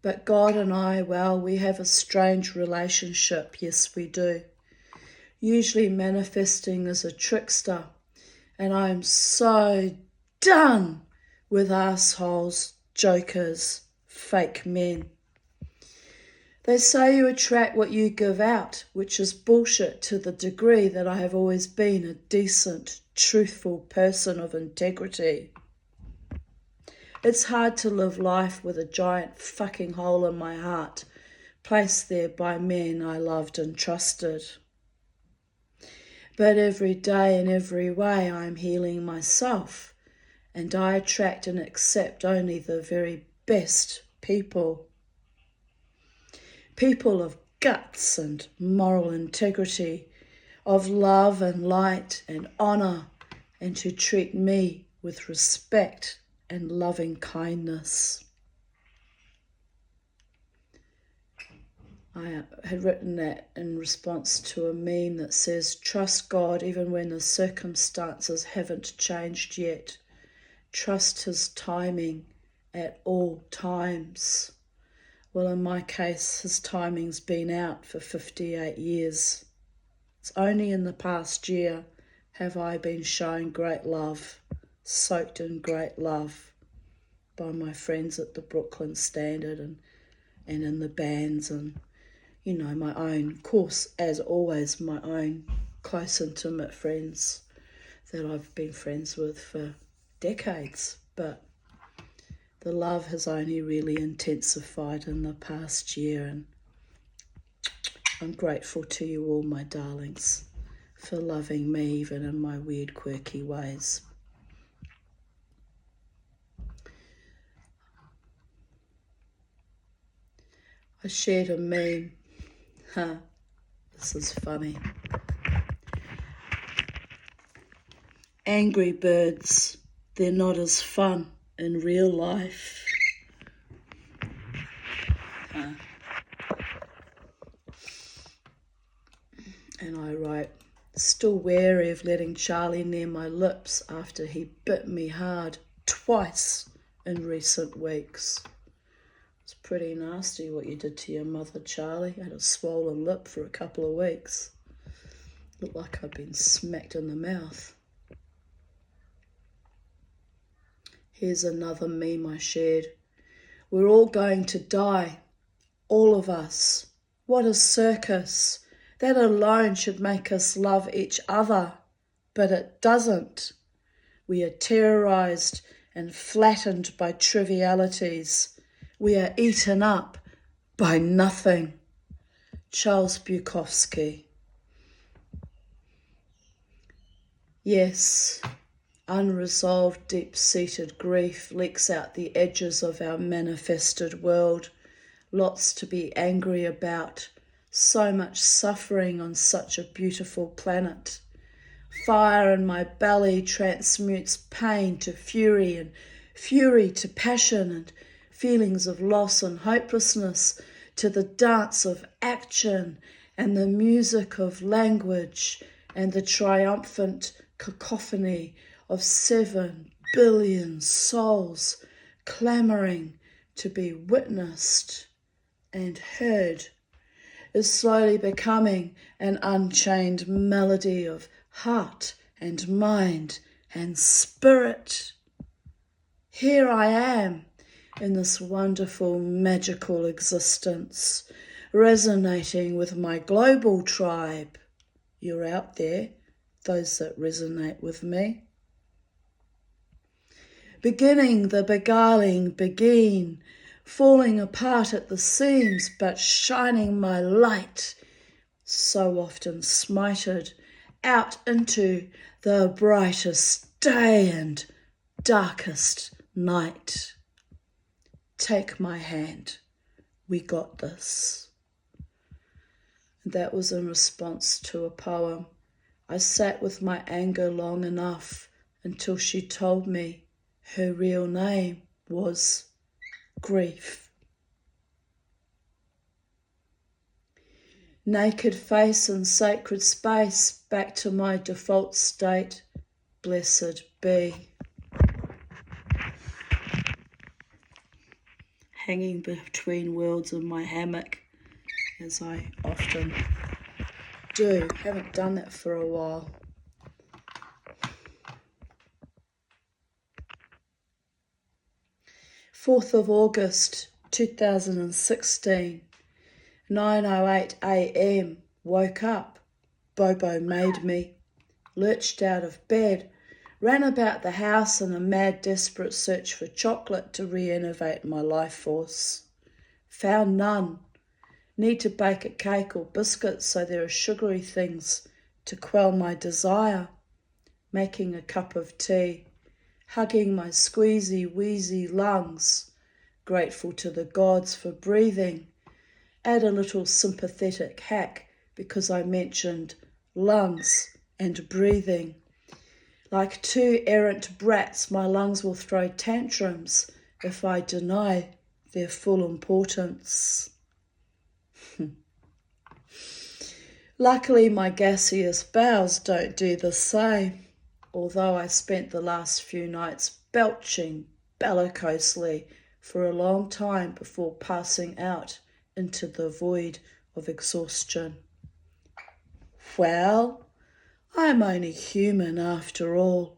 But God and I, well, we have a strange relationship, yes we do. Usually manifesting as a trickster, and I am so done with assholes, jokers, fake men. They say you attract what you give out, which is bullshit to the degree that I have always been a decent, truthful person of integrity. It's hard to live life with a giant fucking hole in my heart, placed there by men I loved and trusted. But every day in every way I am healing myself, and I attract and accept only the very best people. People of guts and moral integrity, of love and light and honour, and to treat me with respect and loving kindness. I had written that in response to a meme that says, trust God even when the circumstances haven't changed yet. Trust his timing at all times. Well, in my case, his timing's been out for 58 years. It's only in the past year have I been shown great love, soaked in great love by my friends at the Brooklyn Standard and in the bands and, you know, my own, of course, as always, my own close, intimate friends that I've been friends with for decades. But the love has only really intensified in the past year, and I'm grateful to you all, my darlings, for loving me even in my weird, quirky ways. I shared a meme. This is funny. Angry birds, they're not as fun in real life. And I write, still wary of letting Charlie near my lips after he bit me hard twice in recent weeks. It's pretty nasty what you did to your mother, Charlie. I had a swollen lip for a couple of weeks. Looked like I'd been smacked in the mouth. Here's another meme I shared. We're all going to die. All of us. What a circus. That alone should make us love each other. But it doesn't. We are terrorized and flattened by trivialities. We are eaten up by nothing. Charles Bukowski. Yes, unresolved, deep-seated grief leaks out the edges of our manifested world. Lots to be angry about. So much suffering on such a beautiful planet. Fire in my belly transmutes pain to fury and fury to passion and feelings of loss and hopelessness to the dance of action and the music of language and the triumphant cacophony of 7 billion souls clamouring to be witnessed and heard is slowly becoming an unchained melody of heart and mind and spirit. Here I am in this wonderful, magical existence, resonating with my global tribe. You're out there, those that resonate with me. Beginning the beguiling begin, falling apart at the seams, but shining my light, so often smited, out into the brightest day and darkest night. Take my hand, we got this. That was in response to a poem. I sat with my anger long enough until she told me her real name was grief. Naked face in sacred space, back to my default state, blessed be. hanging between worlds in my hammock, as I often do. Haven't done that for a while. August 4th, 2016, 9:08 a.m. Woke up. Bobo made me. Lurched out of bed. Ran about the house in a mad, desperate search for chocolate to re-innovate my life force. Found none. Need to bake a cake or biscuits so there are sugary things to quell my desire. Making a cup of tea. Hugging my squeezy, wheezy lungs. Grateful to the gods for breathing. Add a little sympathetic hack because I mentioned lungs and breathing. Like two errant brats, my lungs will throw tantrums if I deny their full importance. Luckily, my gaseous bowels don't do the same, although I spent the last few nights belching bellicosely for a long time before passing out into the void of exhaustion. Well, I'm only human after all.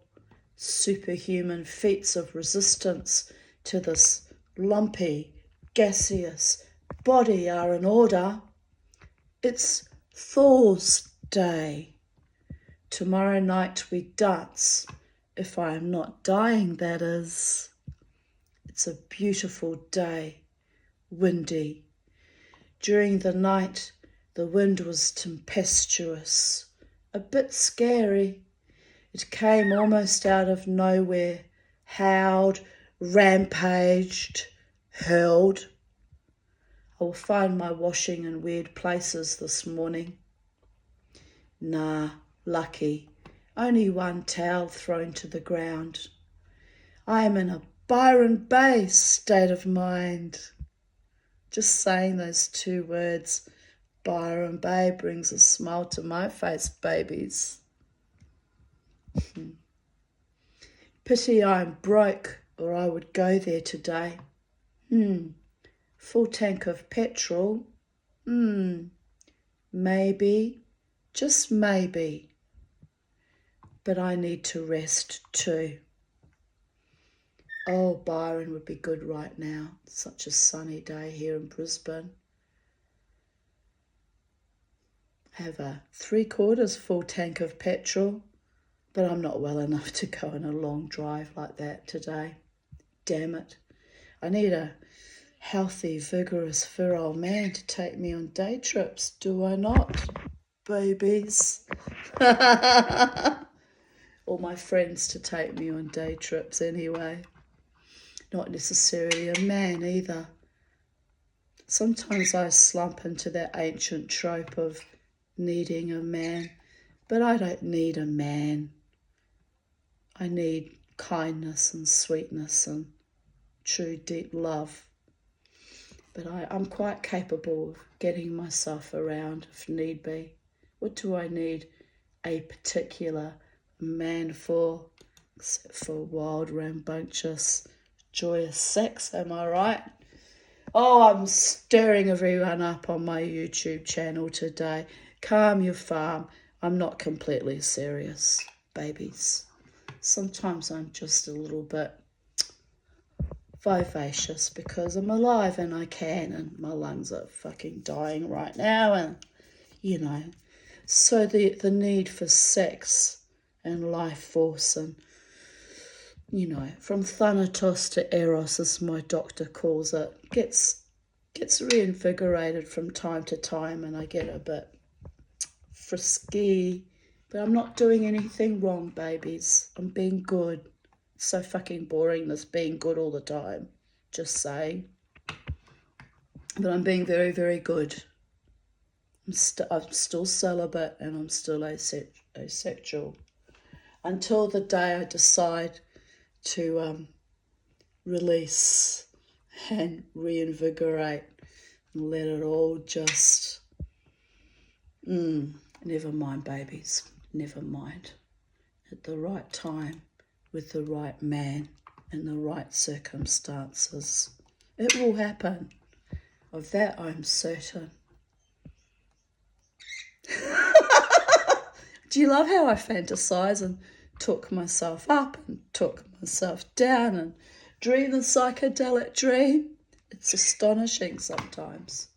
Superhuman feats of resistance to this lumpy, gaseous body are in order. It's Thor's Day. Tomorrow night we dance, if I am not dying, that is. It's a beautiful day, windy. During the night, the wind was tempestuous, a bit scary. It came almost out of nowhere, howled, rampaged, hurled. I will find my washing in weird places this morning. Nah, lucky. Only one towel thrown to the ground. I am in a Byron Bay state of mind. Just saying those two words, Byron Bay, brings a smile to my face, babies. Pity I'm broke, or I would go there today. Full tank of petrol. Maybe, just maybe. But I need to rest too. Oh, Byron would be good right now. Such a sunny day here in Brisbane. I have a 3/4 full tank of petrol, but I'm not well enough to go on a long drive like that today. Damn it. I need a healthy, vigorous, virile man to take me on day trips, do I not, babies? Or my friends to take me on day trips anyway. Not necessarily a man either. Sometimes I slump into that ancient trope of needing a man, but I don't need a man. I need kindness and sweetness and true deep love. But I'm quite capable of getting myself around if need be. What do I need a particular man for, except for wild, rambunctious, joyous sex, am I right? Oh, I'm stirring everyone up on my YouTube channel today. Calm your farm. I'm not completely serious, babies. Sometimes I'm just a little bit vivacious because I'm alive and I can, and my lungs are fucking dying right now, and you know. So the need for sex and life force and, you know, from Thanatos to Eros, as my doctor calls it, gets reinvigorated from time to time, and I get a bit frisky. But I'm not doing anything wrong, babies. I'm being good. It's so fucking boring, this being good all the time. Just saying. But I'm being very, very good. I'm still celibate and I'm still asexual. Until the day I decide to release and reinvigorate and let it all just... Never mind, babies. Never mind. At the right time, with the right man and the right circumstances, It will happen. Of that I'm certain. Do you love how I fantasize and took myself up and took myself down and dream the psychedelic dream? It's astonishing sometimes.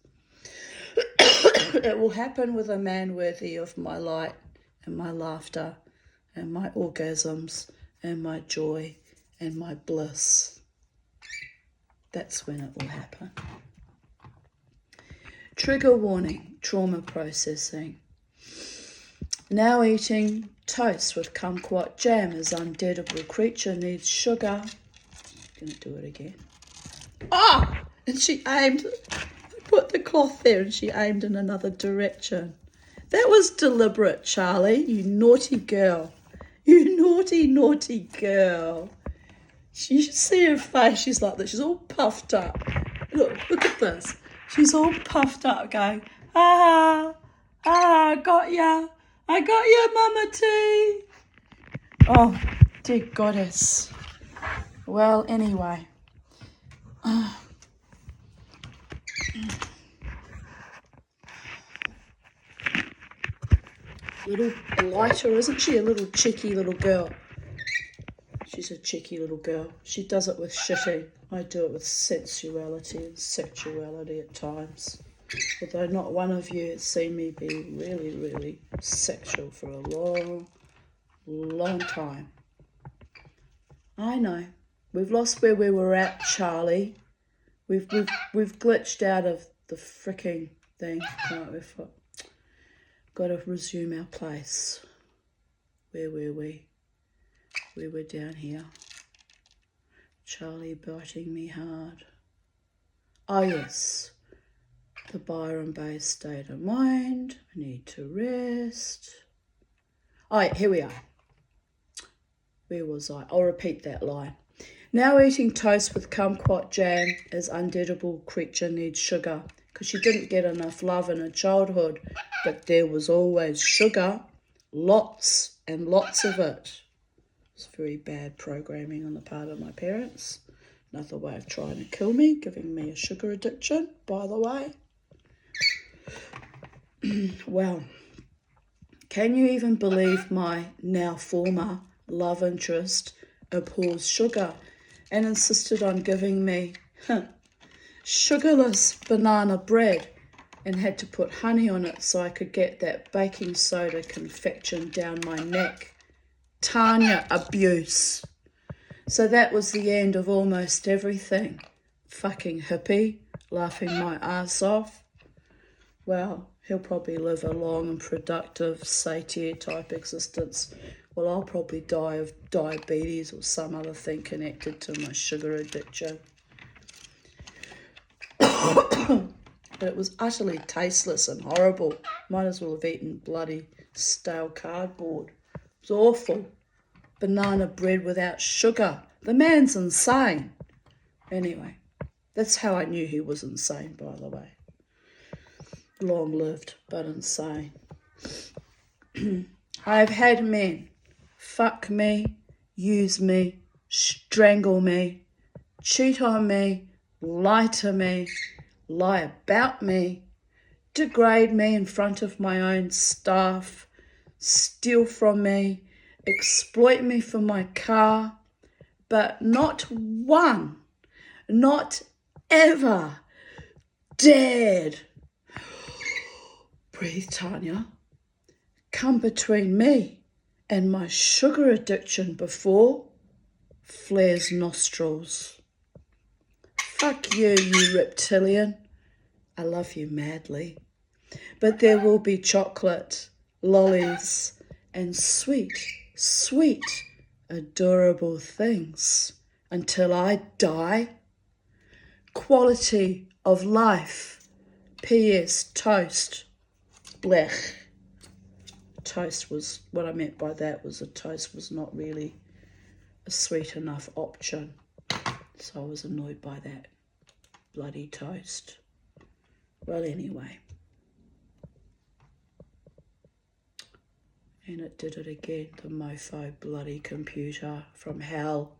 It will happen with a man worthy of my light and my laughter and my orgasms and my joy and my bliss. That's when it will happen. Trigger warning, trauma processing. Now eating toast with kumquat jam as undeadable creature needs sugar. I'm going to do it again. Ah! And she aimed, put the cloth there and she aimed in another direction. That was deliberate, Charlie, you naughty girl. You naughty, naughty girl. You should see her face. She's like this. She's all puffed up. Look at this. She's all puffed up going, got ya. I got ya, Mama T. Oh, dear goddess. Well, anyway. Little blighter, isn't she? A little cheeky little girl. She's a cheeky little girl. She does it with shitting. I do it with sensuality and sexuality at times. Although not one of you has seen me be really, really sexual for a long, long time. I know. We've lost where we were at, Charlie. We've glitched out of the fricking thing. Right, we've got to resume our place. Where were we? We were down here. Charlie biting me hard. Oh yes. The Byron Bay state of mind. I need to rest. All right, here we are. Where was I? I'll repeat that line. Now eating toast with kumquat jam as undeadable creature needs sugar because she didn't get enough love in her childhood, but there was always sugar, lots and lots of it. It's very bad programming on the part of my parents. Another way of trying to kill me, giving me a sugar addiction, by the way. Well, can you even believe my now former love interest abhors sugar and insisted on giving me sugarless banana bread and had to put honey on it so I could get that baking soda confection down my neck. Tanya abuse. So that was the end of almost everything. Fucking hippie, laughing my ass off. Well, he'll probably live a long and productive satyr type existence. Well, I'll probably die of diabetes or some other thing connected to my sugar addiction. But it was utterly tasteless and horrible. Might as well have eaten bloody stale cardboard. It was awful. Banana bread without sugar. The man's insane. Anyway, that's how I knew he was insane, by the way. Long-lived, but insane. I've had men fuck me, use me, strangle me, cheat on me, lie to me, lie about me, degrade me in front of my own staff, steal from me, exploit me for my car, but not one, not ever dared, breathe Tanya, come between me and my sugar addiction before flares nostrils. Fuck you, you reptilian. I love you madly. But there will be chocolate, lollies, and sweet, sweet, adorable things until I die. Quality of life. P.S. Toast. Blech. Toast was, what I meant by that was a toast was not really a sweet enough option. So I was annoyed by that. Bloody toast. Well, anyway. And it did it again, the mofo bloody computer from hell.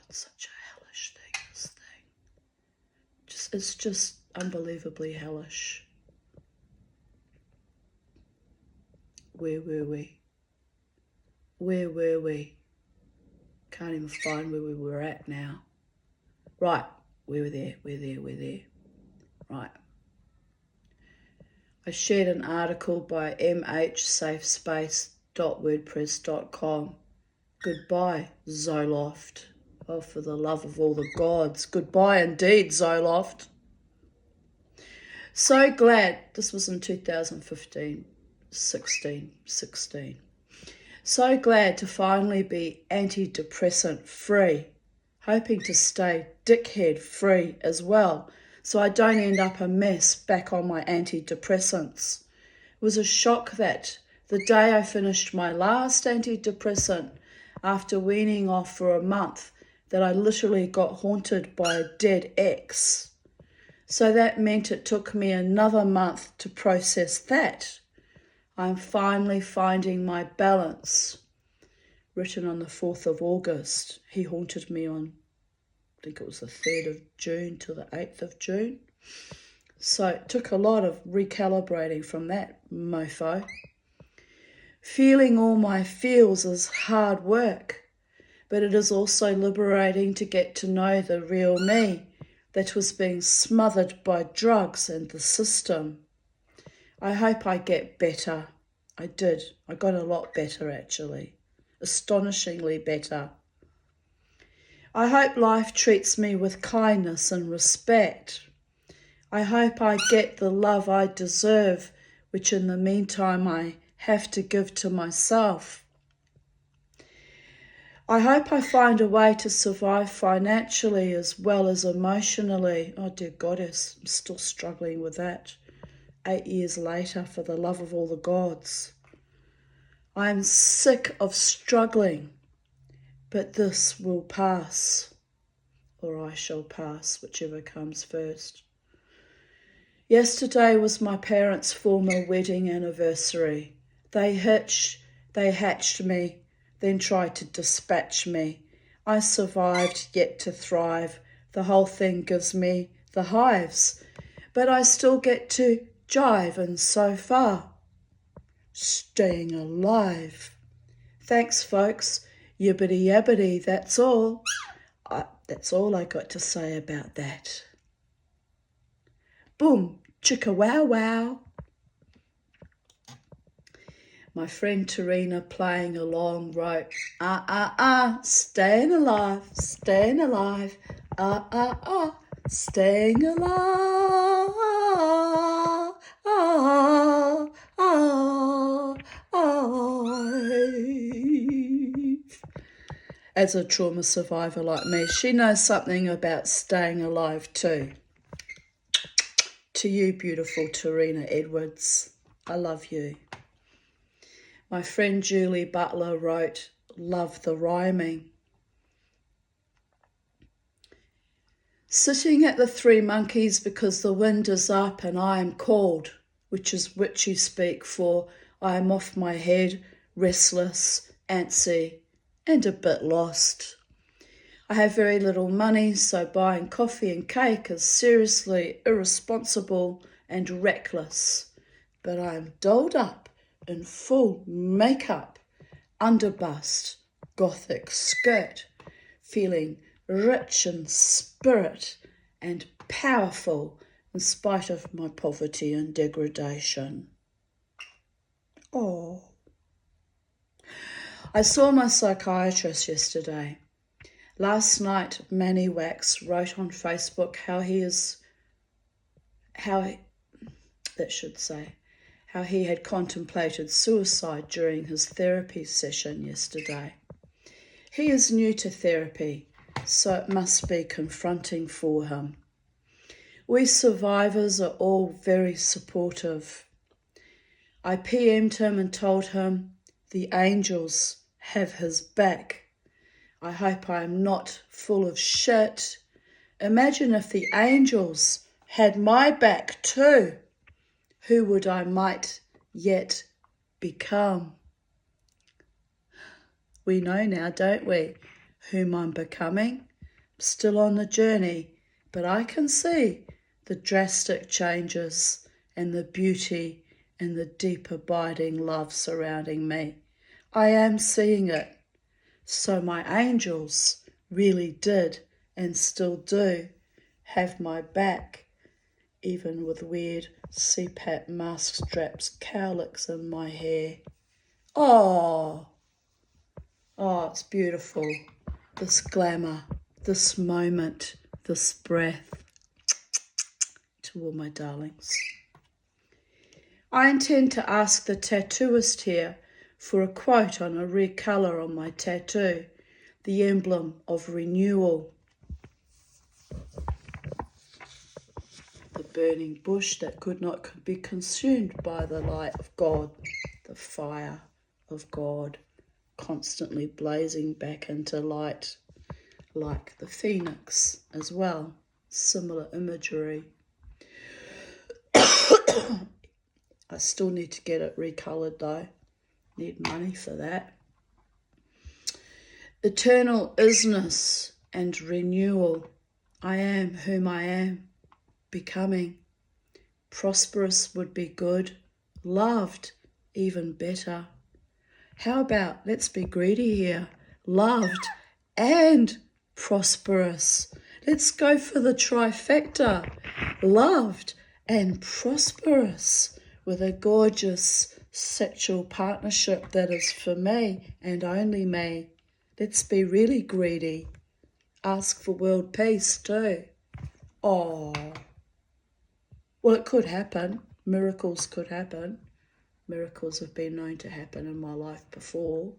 It's such a hellish thing. It's just unbelievably hellish. Where were we? Where were we? Can't even find where we were at now. Right, we were there. Right. I shared an article by mhsafespace.wordpress.com. Goodbye, Zoloft. Oh, for the love of all the gods. Goodbye indeed, Zoloft. So glad, this was in 2015, 16. So glad to finally be antidepressant free. Hoping to stay dickhead free as well, so I don't end up a mess back on my antidepressants. It was a shock that the day I finished my last antidepressant, after weaning off for a month, that I literally got haunted by a dead ex. So that meant it took me another month to process that. I'm finally finding my balance. Written on the 4th of August. He haunted me on, I think it was the 3rd of June to the 8th of June. So it took a lot of recalibrating from that mofo. Feeling all my feels is hard work, but it is also liberating to get to know the real me that was being smothered by drugs and the system. I hope I get better. I did. I got a lot better, actually. Astonishingly better. I hope life treats me with kindness and respect. I hope I get the love I deserve, which in the meantime I have to give to myself. I hope I find a way to survive financially as well as emotionally. Oh dear goddess, I'm still struggling with that. 8 years later, for the love of all the gods. I am sick of struggling, but this will pass, or I shall pass, whichever comes first. Yesterday was my parents' formal wedding anniversary. They hatched me, then tried to dispatch me. I survived, yet to thrive. The whole thing gives me the hives, but I still get to jive, and so far, staying alive. Thanks, folks. Yibbity yabbity, that's all. That's all I got to say about that. Boom, chicka wow wow. My friend Tarina playing along wrote, staying alive, staying alive, staying alive, As a trauma survivor like me, she knows something about staying alive too. To you, beautiful Tarina Edwards, I love you. My friend Julie Butler wrote, love the rhyming. Sitting at the Three Monkeys because the wind is up and I am cold, which is witchy speak for I am off my head, restless, antsy, and a bit lost. I have very little money, so buying coffee and cake is seriously irresponsible and reckless. But I am dolled up in full makeup, underbust, gothic skirt, feeling rich in spirit and powerful in spite of my poverty and degradation. Oh. I saw my psychiatrist yesterday. Last night, Manny Wax wrote on Facebook how he had contemplated suicide during his therapy session yesterday. He is new to therapy, so it must be confronting for him. We survivors are all very supportive. I PM'd him and told him the angels have his back. I hope I am not full of shit. Imagine if the angels had my back too. Who would I might yet become? We know now, don't we, whom I'm becoming? Still on the journey, but I can see the drastic changes and the beauty and the deep abiding love surrounding me. I am seeing it. So my angels really did and still do have my back, even with weird CPAP mask straps, cowlicks in my hair. Oh, it's beautiful. This glamour, this moment, this breath. To all my darlings. I intend to ask the tattooist here for a quote on a red colour on my tattoo, the emblem of renewal. The burning bush that could not be consumed by the light of God, the fire of God, constantly blazing back into light, like the phoenix as well. Similar imagery. I still need to get it recoloured though. Need money for that. Eternal isness and renewal. I am whom I am becoming. Prosperous would be good. Loved, even better. How about let's be greedy here. Loved and prosperous. Let's go for the trifecta. Loved and prosperous with a gorgeous sexual partnership that is for me and only me. Let's be really greedy. Ask for world peace too. Oh, well, it could happen. Miracles could happen. Miracles have been known to happen in my life before.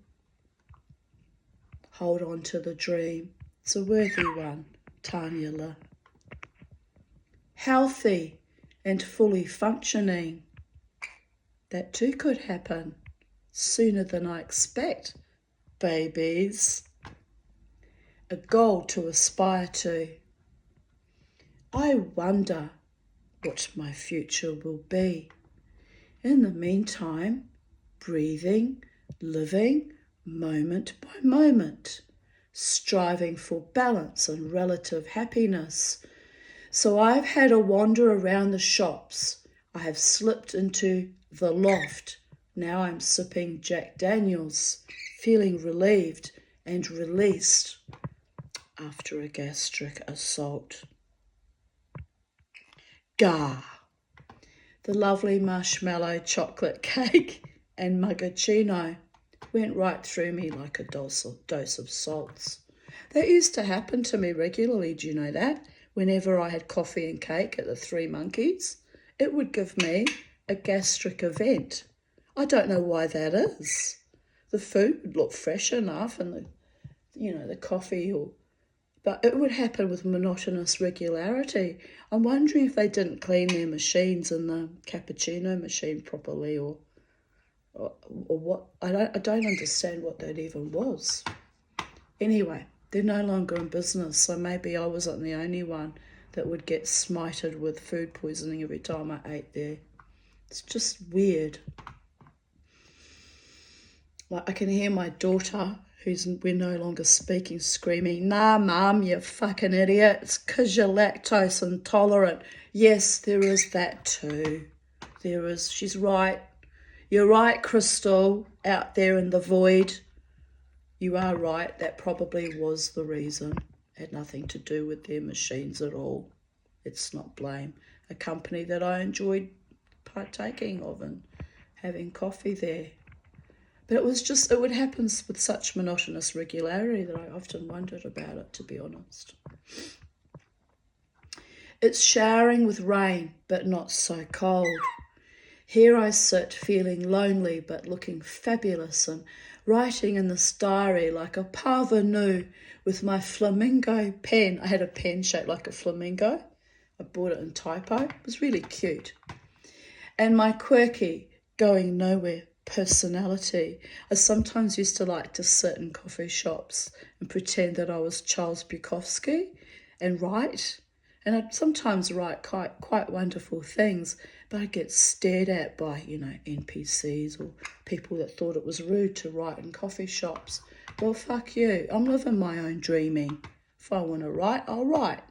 Hold on to the dream. It's a worthy one, Tanya. Healthy and fully functioning. That too could happen sooner than I expect, babies. A goal to aspire to. I wonder what my future will be. In the meantime, breathing, living, moment by moment, striving for balance and relative happiness. So I've had a wander around the shops. I have slipped into the loft. Now I'm sipping Jack Daniels, feeling relieved and released after a gastric assault. Gah! The lovely marshmallow chocolate cake and mugacino went right through me like a dose of salts. That used to happen to me regularly, do you know that? Whenever I had coffee and cake at the Three Monkeys, it would give me a gastric event. I don't know why that is. The food would look fresh enough and the coffee but it would happen with monotonous regularity. I'm wondering if they didn't clean their machines in the cappuccino machine properly or what. I don't understand what that even was. Anyway, they're no longer in business, so maybe I wasn't the only one that would get smited with food poisoning every time I ate there. It's just weird. Like I can hear my daughter, we're no longer speaking, screaming, "Nah, Mum, you fucking idiot. It's 'cause you're lactose intolerant." Yes, there is that too. There is. She's right. You're right, Crystal, out there in the void. You are right. That probably was the reason. It had nothing to do with their machines at all. It's not blame. A company that I enjoyed partaking of and having coffee there. But it would happen with such monotonous regularity that I often wondered about it, to be honest. It's showering with rain, but not so cold. Here I sit, feeling lonely, but looking fabulous and writing in this diary like a parvenu with my flamingo pen. I had a pen shaped like a flamingo. I bought it in Typo. It was really cute. And my quirky, going nowhere personality. I sometimes used to like to sit in coffee shops and pretend that I was Charles Bukowski and write. And I'd sometimes write quite wonderful things, but I'd get stared at by, NPCs or people that thought it was rude to write in coffee shops. Well, fuck you. I'm living my own dreaming. If I want to write, I'll write.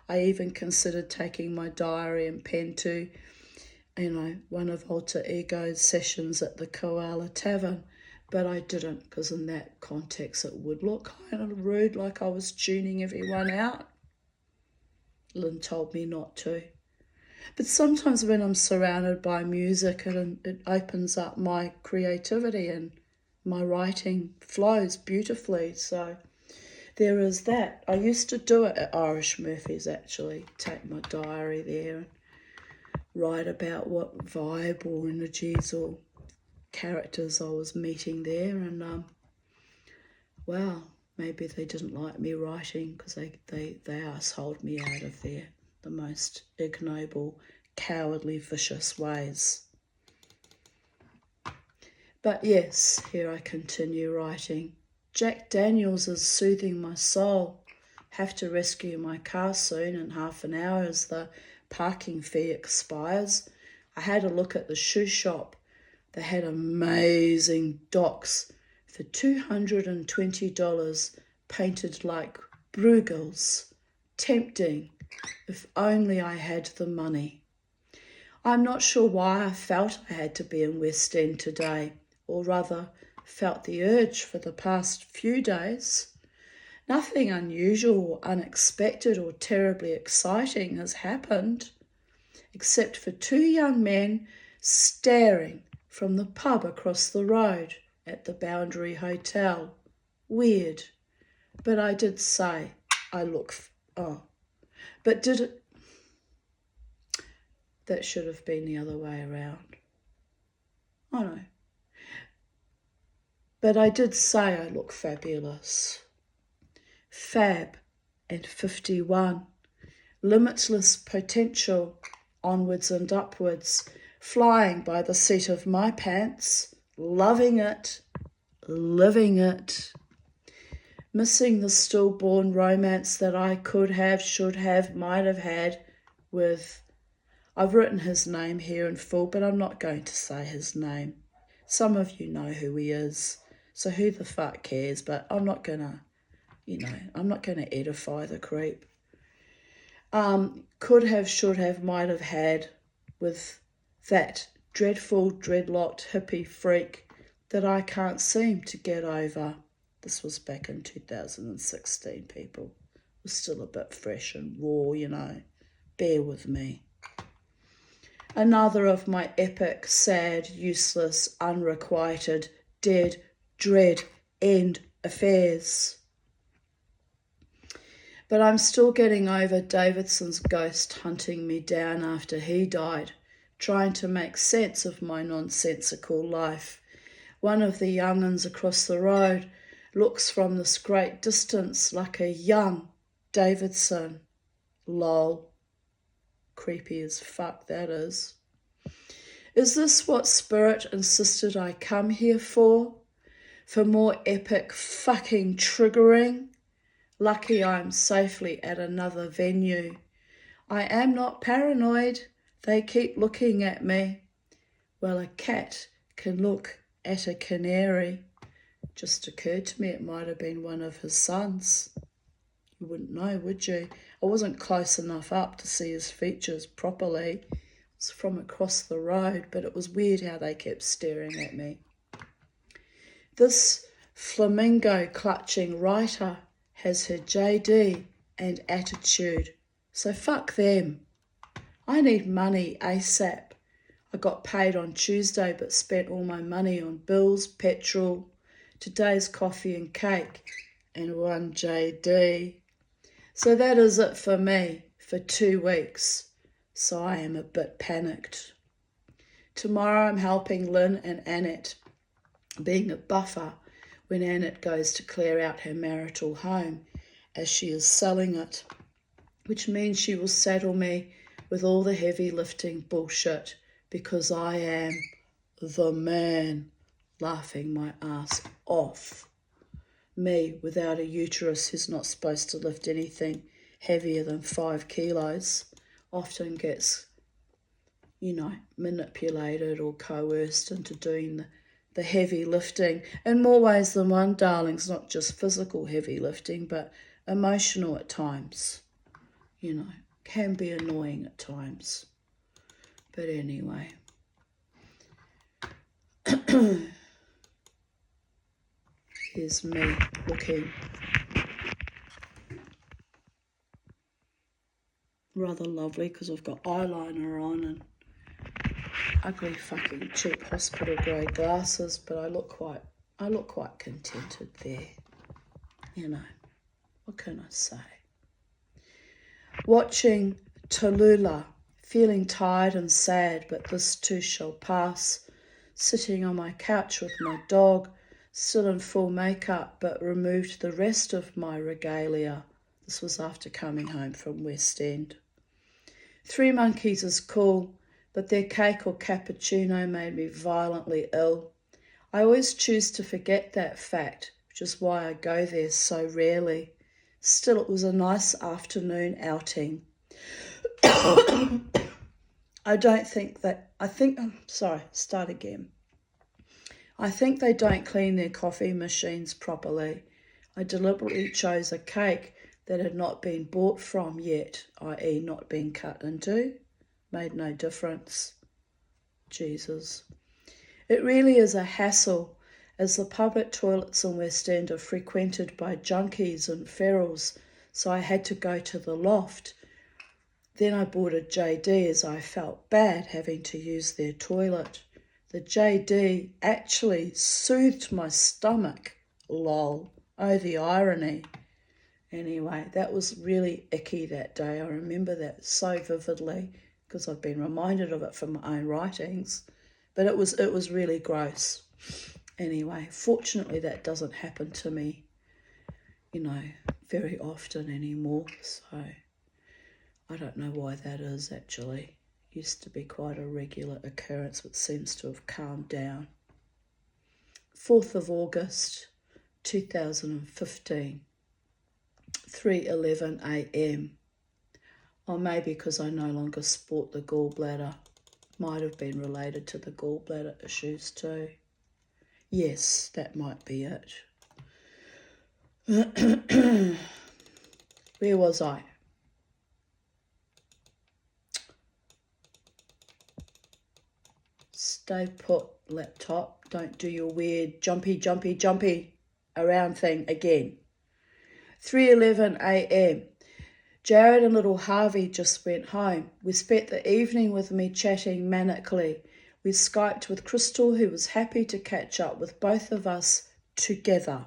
I even considered taking my diary and pen to, one of Alter Ego's sessions at the Koala Tavern, but I didn't, because in that context it would look kind of rude, like I was tuning everyone out. Lynn told me not to. But sometimes when I'm surrounded by music, it opens up my creativity and my writing flows beautifully. So there is that. I used to do it at Irish Murphy's, actually, take my diary there and write about what vibe or energies or characters I was meeting there. And wow, maybe they didn't like me writing because they assholed me out of there the most ignoble, cowardly, vicious ways. But yes, here I continue writing. Jack Daniels is soothing my soul. Have to rescue my car soon in half an hour as the parking fee expires. I had a look at the shoe shop. They had amazing docks for $220 painted like Bruegels. Tempting, if only I had the money. I'm not sure why I felt I had to be in West End today, or rather felt the urge for the past few days. Nothing unusual or unexpected or terribly exciting has happened, except for two young men staring from the pub across the road at the Boundary Hotel. Weird. But I did say I look... But did it... That should have been the other way around. I know. But I did say I look fabulous. Fab and 51. Limitless potential, onwards and upwards, flying by the seat of my pants, loving it, living it. Missing the stillborn romance that I could have, should have, might have had with... I've written his name here in full, but I'm not going to say his name. Some of you know who he is, so who the fuck cares? But I'm not gonna, I'm not gonna edify the creep. Could have, should have, might have had with that dreadful, dreadlocked hippie freak that I can't seem to get over. This was back in 2016, people. It was still a bit fresh and raw, Bear with me. Another of my epic, sad, useless, unrequited, dead, dread, end affairs. But I'm still getting over Davidson's ghost hunting me down after he died, trying to make sense of my nonsensical life. One of the young uns across the road looks from this great distance like a young Davidson. Lol. Creepy as fuck that is. Is this what Spirit insisted I come here for? For more epic fucking triggering? Lucky I'm safely at another venue. I am not paranoid. They keep looking at me. Well, a cat can look at a canary. Just occurred to me it might have been one of his sons. You wouldn't know, would you? I wasn't close enough up to see his features properly. It was from across the road, but it was weird how they kept staring at me. This flamingo-clutching writer has her JD and attitude, so fuck them. I need money ASAP. I got paid on Tuesday but spent all my money on bills, petrol, today's coffee and cake, and one JD. So that is it for me for 2 weeks. So I am a bit panicked. Tomorrow I'm helping Lynn and Annette, being a buffer when Annette goes to clear out her marital home as she is selling it, which means she will saddle me with all the heavy lifting bullshit because I am the man, laughing my ass off. Me without a uterus who's not supposed to lift anything heavier than 5 kilos often gets, manipulated or coerced into doing the heavy lifting in more ways than one, darlings, not just physical heavy lifting, but emotional at times. you know, can be annoying at times. But anyway. Here's me looking rather lovely because I've got eyeliner on and ugly fucking cheap hospital grade glasses, but I look quite contented there. You know, what can I say? Watching Tallulah, feeling tired and sad, but this too shall pass. Sitting on my couch with my dog, still in full makeup, but removed the rest of my regalia. This was after coming home from West End. Three Monkeys is cool, but their cake or cappuccino made me violently ill. I always choose to forget that fact, which is why I go there so rarely. Still, it was a nice afternoon outing. I think they don't clean their coffee machines properly. I deliberately chose a cake that had not been bought from yet, i.e. not been cut into. Made no difference. Jesus. It really is a hassle, as the public toilets in West End are frequented by junkies and ferals, so I had to go to the loft. Then I bought a JD as I felt bad having to use their toilet. The JD actually soothed my stomach. Lol. Oh, the irony. Anyway, that was really icky that day. I remember that so vividly because I've been reminded of it from my own writings. But it was really gross. Anyway, fortunately that doesn't happen to me, you know, very often anymore. So I don't know why that is actually. It used to be quite a regular occurrence, but seems to have calmed down. 4th of August, 2015. 3:11 a.m. Or maybe because I no longer sport the gallbladder. Might have been related to the gallbladder issues too. Yes, that might be it. Where was I? Stay put, laptop. Don't do your weird jumpy around thing again. 3:11 a.m. Jared and little Harvey just went home. We spent the evening with me chatting manically. We Skyped with Crystal, who was happy to catch up with both of us together.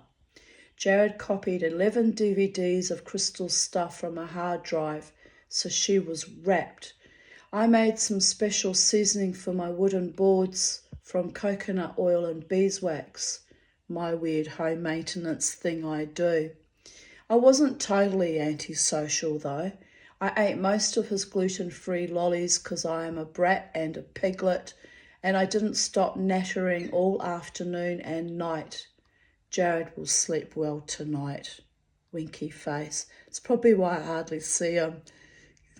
Jared copied 11 DVDs of Crystal's stuff from a hard drive, so she was rapt. I made some special seasoning for my wooden boards from coconut oil and beeswax, my weird home maintenance thing I do. I wasn't totally antisocial though. I ate most of his gluten-free lollies because I am a brat and a piglet, and I didn't stop nattering all afternoon and night. Jared will sleep well tonight. Winky face. It's probably why I hardly see him.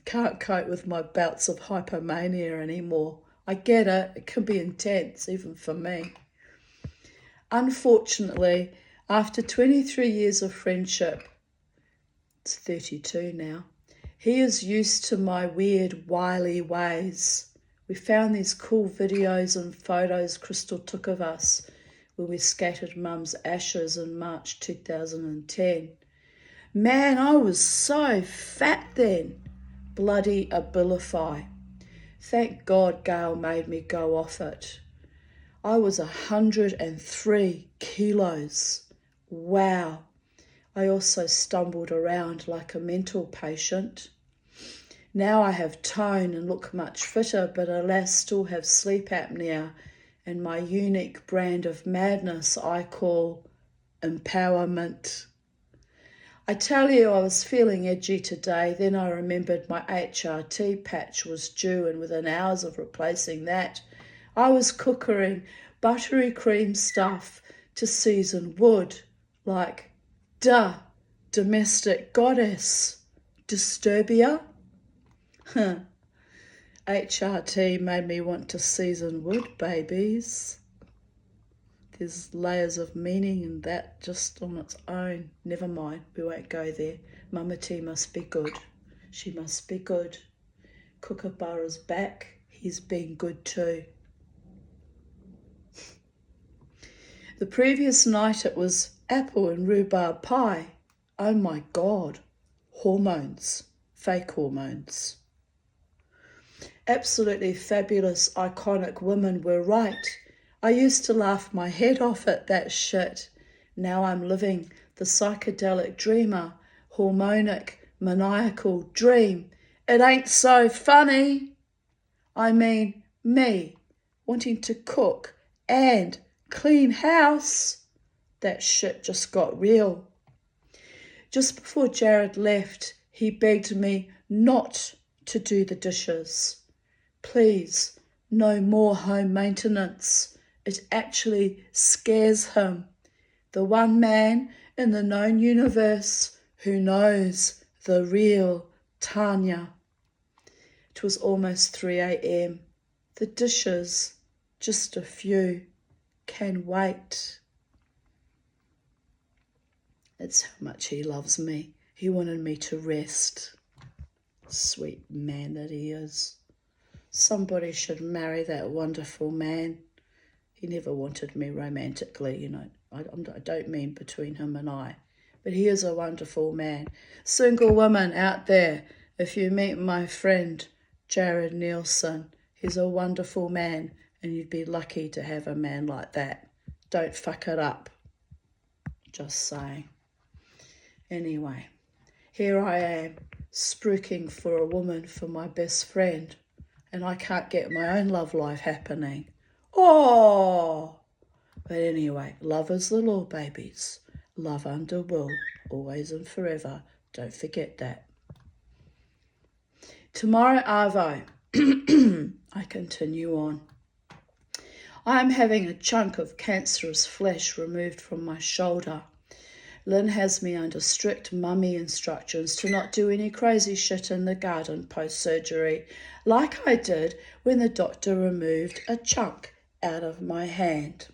Can't cope with my bouts of hypomania anymore. I get it. It can be intense, even for me. Unfortunately, after 23 years of friendship, it's 32 now, he is used to my weird, wily ways. We found these cool videos and photos Crystal took of us where we scattered Mum's ashes in March 2010. Man, I was so fat then. Bloody Abilify. Thank God Gail made me go off it. I was 103 kilos. Wow. I also stumbled around like a mental patient. Now I have tone and look much fitter, but alas still have sleep apnea and my unique brand of madness I call empowerment. I tell you, I was feeling edgy today. Then I remembered my HRT patch was due, and within hours of replacing that, I was cookering buttery cream stuff to season wood, like, duh, domestic goddess, Disturbia. HRT made me want to season wood, babies. There's layers of meaning in that just on its own. Never mind, we won't go there. Mama T must be good. She must be good. Kookaburra's back. He's been good too. The previous night it was apple and rhubarb pie. Oh my God. Hormones. Fake hormones. Absolutely fabulous, iconic women were right. I used to laugh my head off at that shit. Now I'm living the psychedelic dreamer, hormonic, maniacal dream. It ain't so funny. I mean, me wanting to cook and clean house. That shit just got real. Just before Jared left, he begged me not to do the dishes. Please, no more home maintenance. It actually scares him. The one man in the known universe who knows the real Tanya. It was almost 3 a.m. The dishes, just a few, can wait. That's how much he loves me. He wanted me to rest. Sweet man that he is. Somebody should marry that wonderful man. He never wanted me romantically, you know. I don't mean between him and I. But he is a wonderful man. Single woman out there, if you meet my friend Jared Nielsen, he's a wonderful man and you'd be lucky to have a man like that. Don't fuck it up. Just saying. Anyway, here I am, spruiking for a woman for my best friend, and I can't get my own love life happening. Oh! But anyway, love is the law, babies. Love under will, always and forever. Don't forget that. Tomorrow, Arvo, I continue on. I am having a chunk of cancerous flesh removed from my shoulder. Lynn has me under strict mummy instructions to not do any crazy shit in the garden post-surgery, like I did when the doctor removed a chunk out of my hand.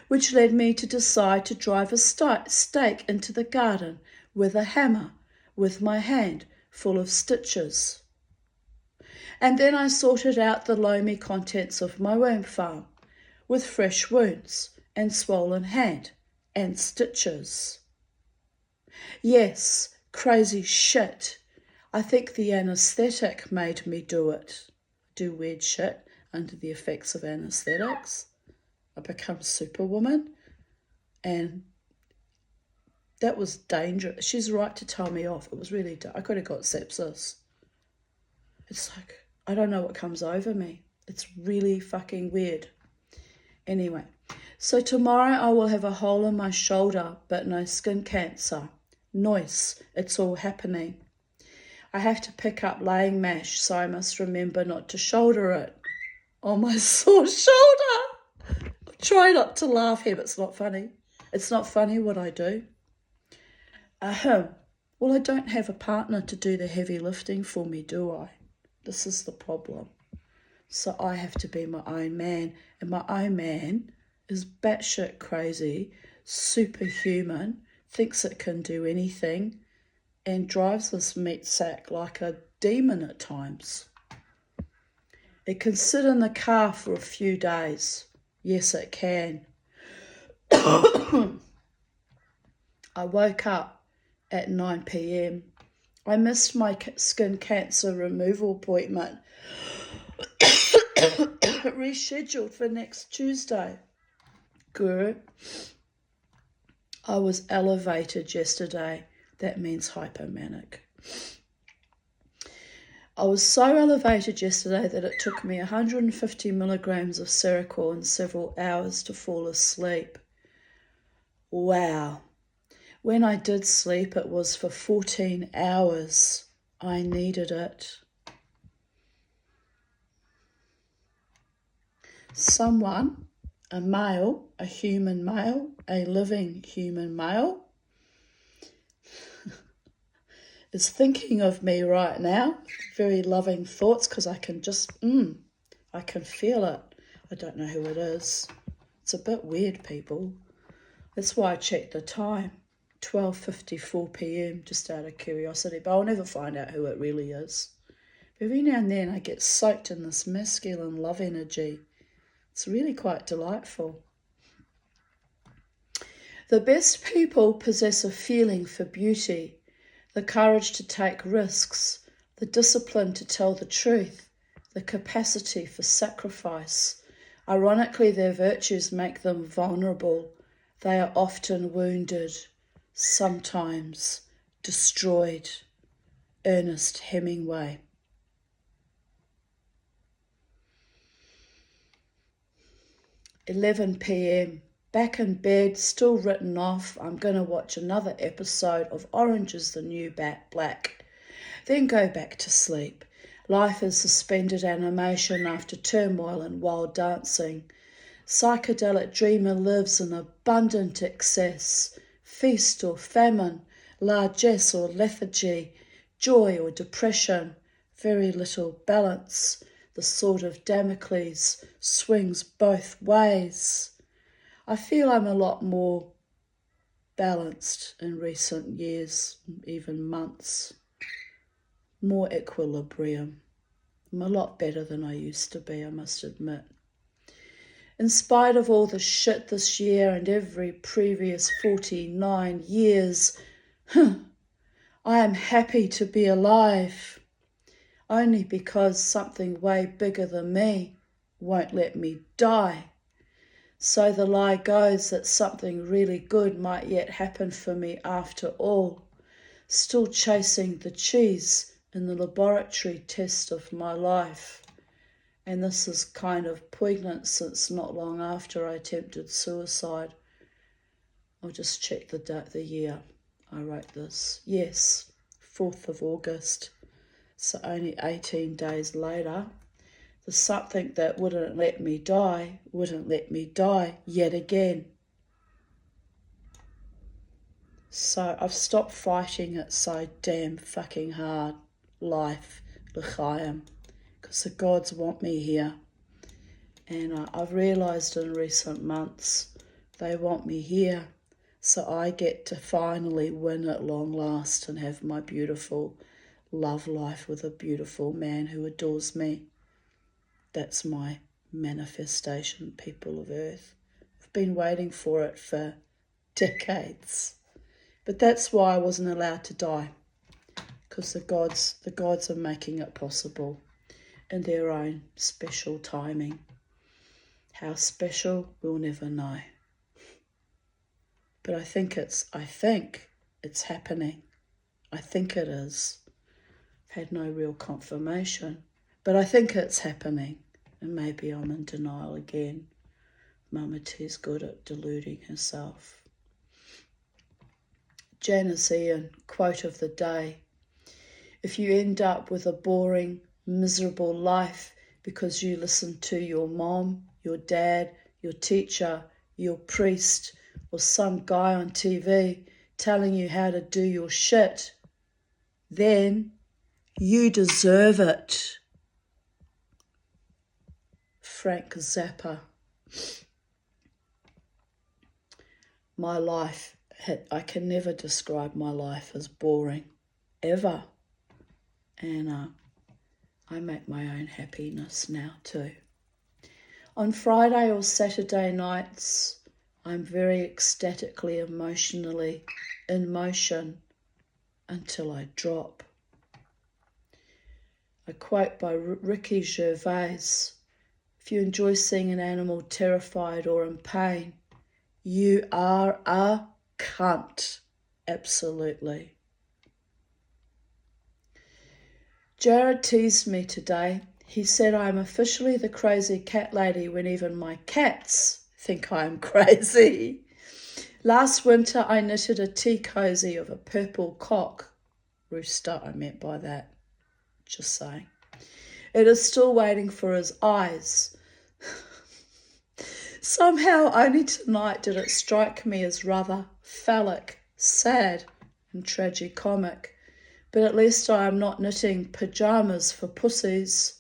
Which led me to decide to drive a stake into the garden with a hammer, with my hand full of stitches. And then I sorted out the loamy contents of my worm farm, with fresh wounds and swollen hand and stitches. Yes, crazy shit. I think the anaesthetic made me do it. Do weird shit under the effects of anaesthetics. I become superwoman, and that was dangerous. She's right to tell me off. It was really I could have got sepsis. It's like, I don't know what comes over me. It's really fucking weird. Anyway, so tomorrow I will have a hole in my shoulder, but no skin cancer. Nice, it's all happening. I have to pick up laying mash, so I must remember not to shoulder it. Oh, my sore shoulder. Try not to laugh here, but it's not funny. It's not funny what I do. Well, I don't have a partner to do the heavy lifting for me, do I? This is the problem. So I have to be my own man, and my own man is batshit crazy, superhuman, thinks it can do anything, and drives this meat sack like a demon at times. It can sit in the car for a few days. Yes, it can. I woke up at 9 p.m. I missed my skin cancer removal appointment. Rescheduled for next Tuesday. Good. I was elevated yesterday. That means hypomanic. I was so elevated yesterday that it took me 150 milligrams of Seroquel and several hours to fall asleep. Wow. When I did sleep, it was for 14 hours. I needed it. Someone, a male, a human male, a living human male, is thinking of me right now. Very loving thoughts, because I can just, I can feel it. I don't know who it is. It's a bit weird, people. That's why I checked the time. 12:54 p.m, just out of curiosity, but I'll never find out who it really is. But every now and then I get soaked in this masculine love energy. It's really quite delightful. The best people possess a feeling for beauty, the courage to take risks, the discipline to tell the truth, the capacity for sacrifice. Ironically, their virtues make them vulnerable. They are often wounded, sometimes destroyed. Ernest Hemingway. "11 p.m. Back in bed, still written off. I'm going to watch another episode of Orange is the New Black. Then go back to sleep. Life is suspended animation after turmoil and wild dancing. Psychedelic dreamer lives in abundant excess. Feast or famine, largesse or lethargy, joy or depression, very little balance. The sword of Damocles swings both ways. I feel I'm a lot more balanced in recent years, even months. More equilibrium. I'm a lot better than I used to be, I must admit. In spite of all the shit this year and every previous 49 years, I am happy to be alive. Only because something way bigger than me won't let me die. So the lie goes that something really good might yet happen for me after all. Still chasing the cheese in the laboratory test of my life. And this is kind of poignant since not long after I attempted suicide. I'll just check the year I wrote this. Yes, 4th of August. So only 18 days later, the something that wouldn't let me die yet again. So I've stopped fighting it so damn fucking hard. Life, l'chaim, because the gods want me here. And I've realised in recent months they want me here. So I get to finally win at long last and have my beautiful love life with a beautiful man who adores me. That's my manifestation, people of Earth. I've been waiting for it for decades. But that's why I wasn't allowed to die, because the gods are making it possible in their own special timing. How special, we'll never know. But I think it's happening. I think it is. I've had no real confirmation, but I think it's happening. And maybe I'm in denial again. Mama T's good at deluding herself. Janice Ian, quote of the day. If you end up with a boring, miserable life because you listen to your mom, your dad, your teacher, your priest, or some guy on TV telling you how to do your shit, then you deserve it. Frank Zappa. My life, I can never describe my life as boring, ever. And I make my own happiness now too. On Friday or Saturday nights, I'm very ecstatically, emotionally in motion until I drop. A quote by Ricky Gervais. If you enjoy seeing an animal terrified or in pain, you are a cunt. Absolutely. Jared teased me today. He said I'm officially the crazy cat lady when even my cats think I'm crazy. Last winter I knitted a tea cozy of a purple cock. Rooster, I meant by that. Just saying. It is still waiting for his eyes. Somehow only tonight did it strike me as rather phallic, sad and tragicomic. But at least I am not knitting pyjamas for pussies.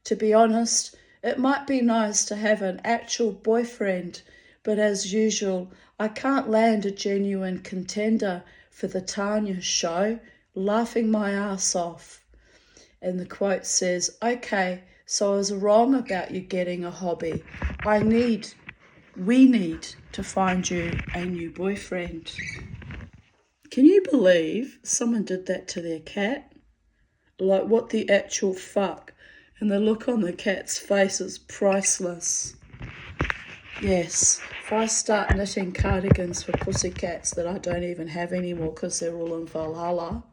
To be honest, it might be nice to have an actual boyfriend, but as usual, I can't land a genuine contender for the Tanya show, laughing my ass off. And the quote says, okay, so I was wrong about you getting a hobby. We need to find you a new boyfriend. Can you believe someone did that to their cat? Like, what the actual fuck? And the look on the cat's face is priceless. Yes, if I start knitting cardigans for pussycats that I don't even have anymore because they're all in Valhalla,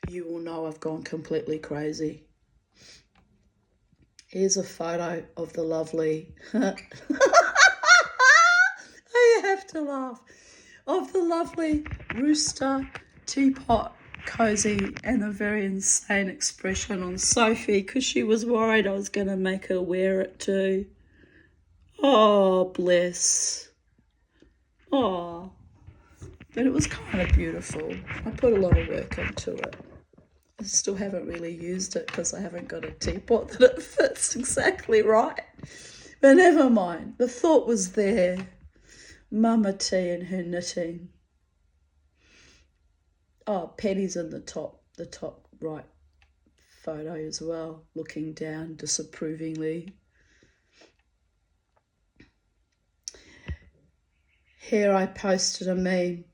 you will know I've gone completely crazy. Here's a photo of the lovely... I have to laugh. Of the lovely rooster, teapot, cozy, and a very insane expression on Sophie because she was worried I was going to make her wear it too. Oh, bless. Oh, but it was kind of beautiful. I put a lot of work into it. I still haven't really used it because I haven't got a teapot that it fits exactly right. But never mind. The thought was there. Mama T and her knitting. Oh, Penny's in the top right photo as well, looking down disapprovingly. Here I posted a meme.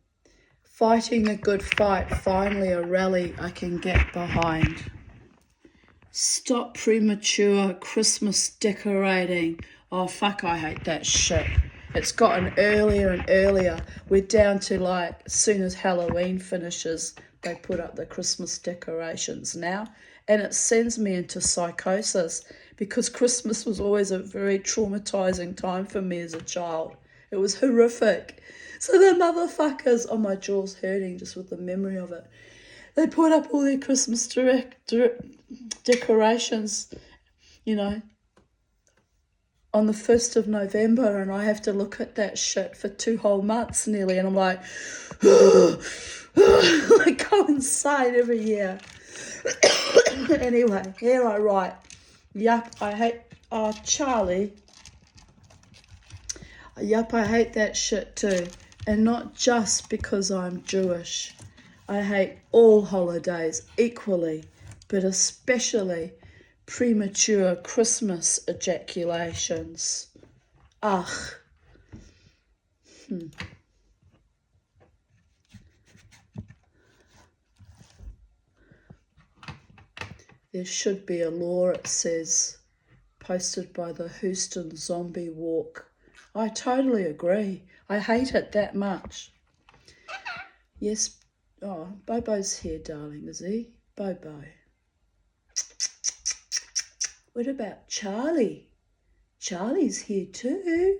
Fighting the good fight, finally a rally I can get behind. Stop premature Christmas decorating. Oh, fuck, I hate that shit. It's gotten earlier and earlier. We're down to like, as soon as Halloween finishes, they put up the Christmas decorations now. And it sends me into psychosis because Christmas was always a very traumatizing time for me as a child. It was horrific. So the motherfuckers, oh, my jaw's hurting just with the memory of it. They put up all their Christmas decorations, you know, on the 1st of November, and I have to look at that shit for 2 whole months nearly, and I'm like, I go insane every year. Anyway, here I write, yup, I hate, oh, Charlie, yup, I hate that shit too, and not just because I'm Jewish. I hate all holidays equally, but especially premature Christmas ejaculations. Ugh. There should be a law, it says, posted by the Houston Zombie Walk. I totally agree. I hate it that much. Yes. Oh, Bobo's here, darling, is he? Bobo. What about Charlie? Charlie's here too.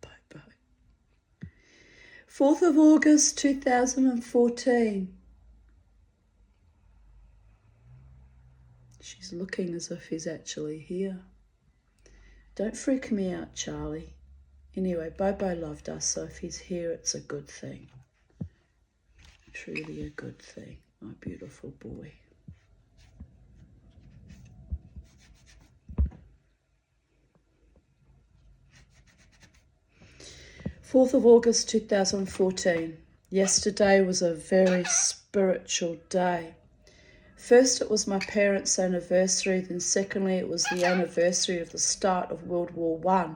Bobo. 4th of August 2014. She's looking as if he's actually here. Don't freak me out, Charlie. Anyway, Bobo loved us, so if he's here, it's a good thing. Truly a good thing, my beautiful boy. Fourth of August 2014. Yesterday was a very spiritual day. First, it was my parents' anniversary, then secondly, it was the anniversary of the start of World War I.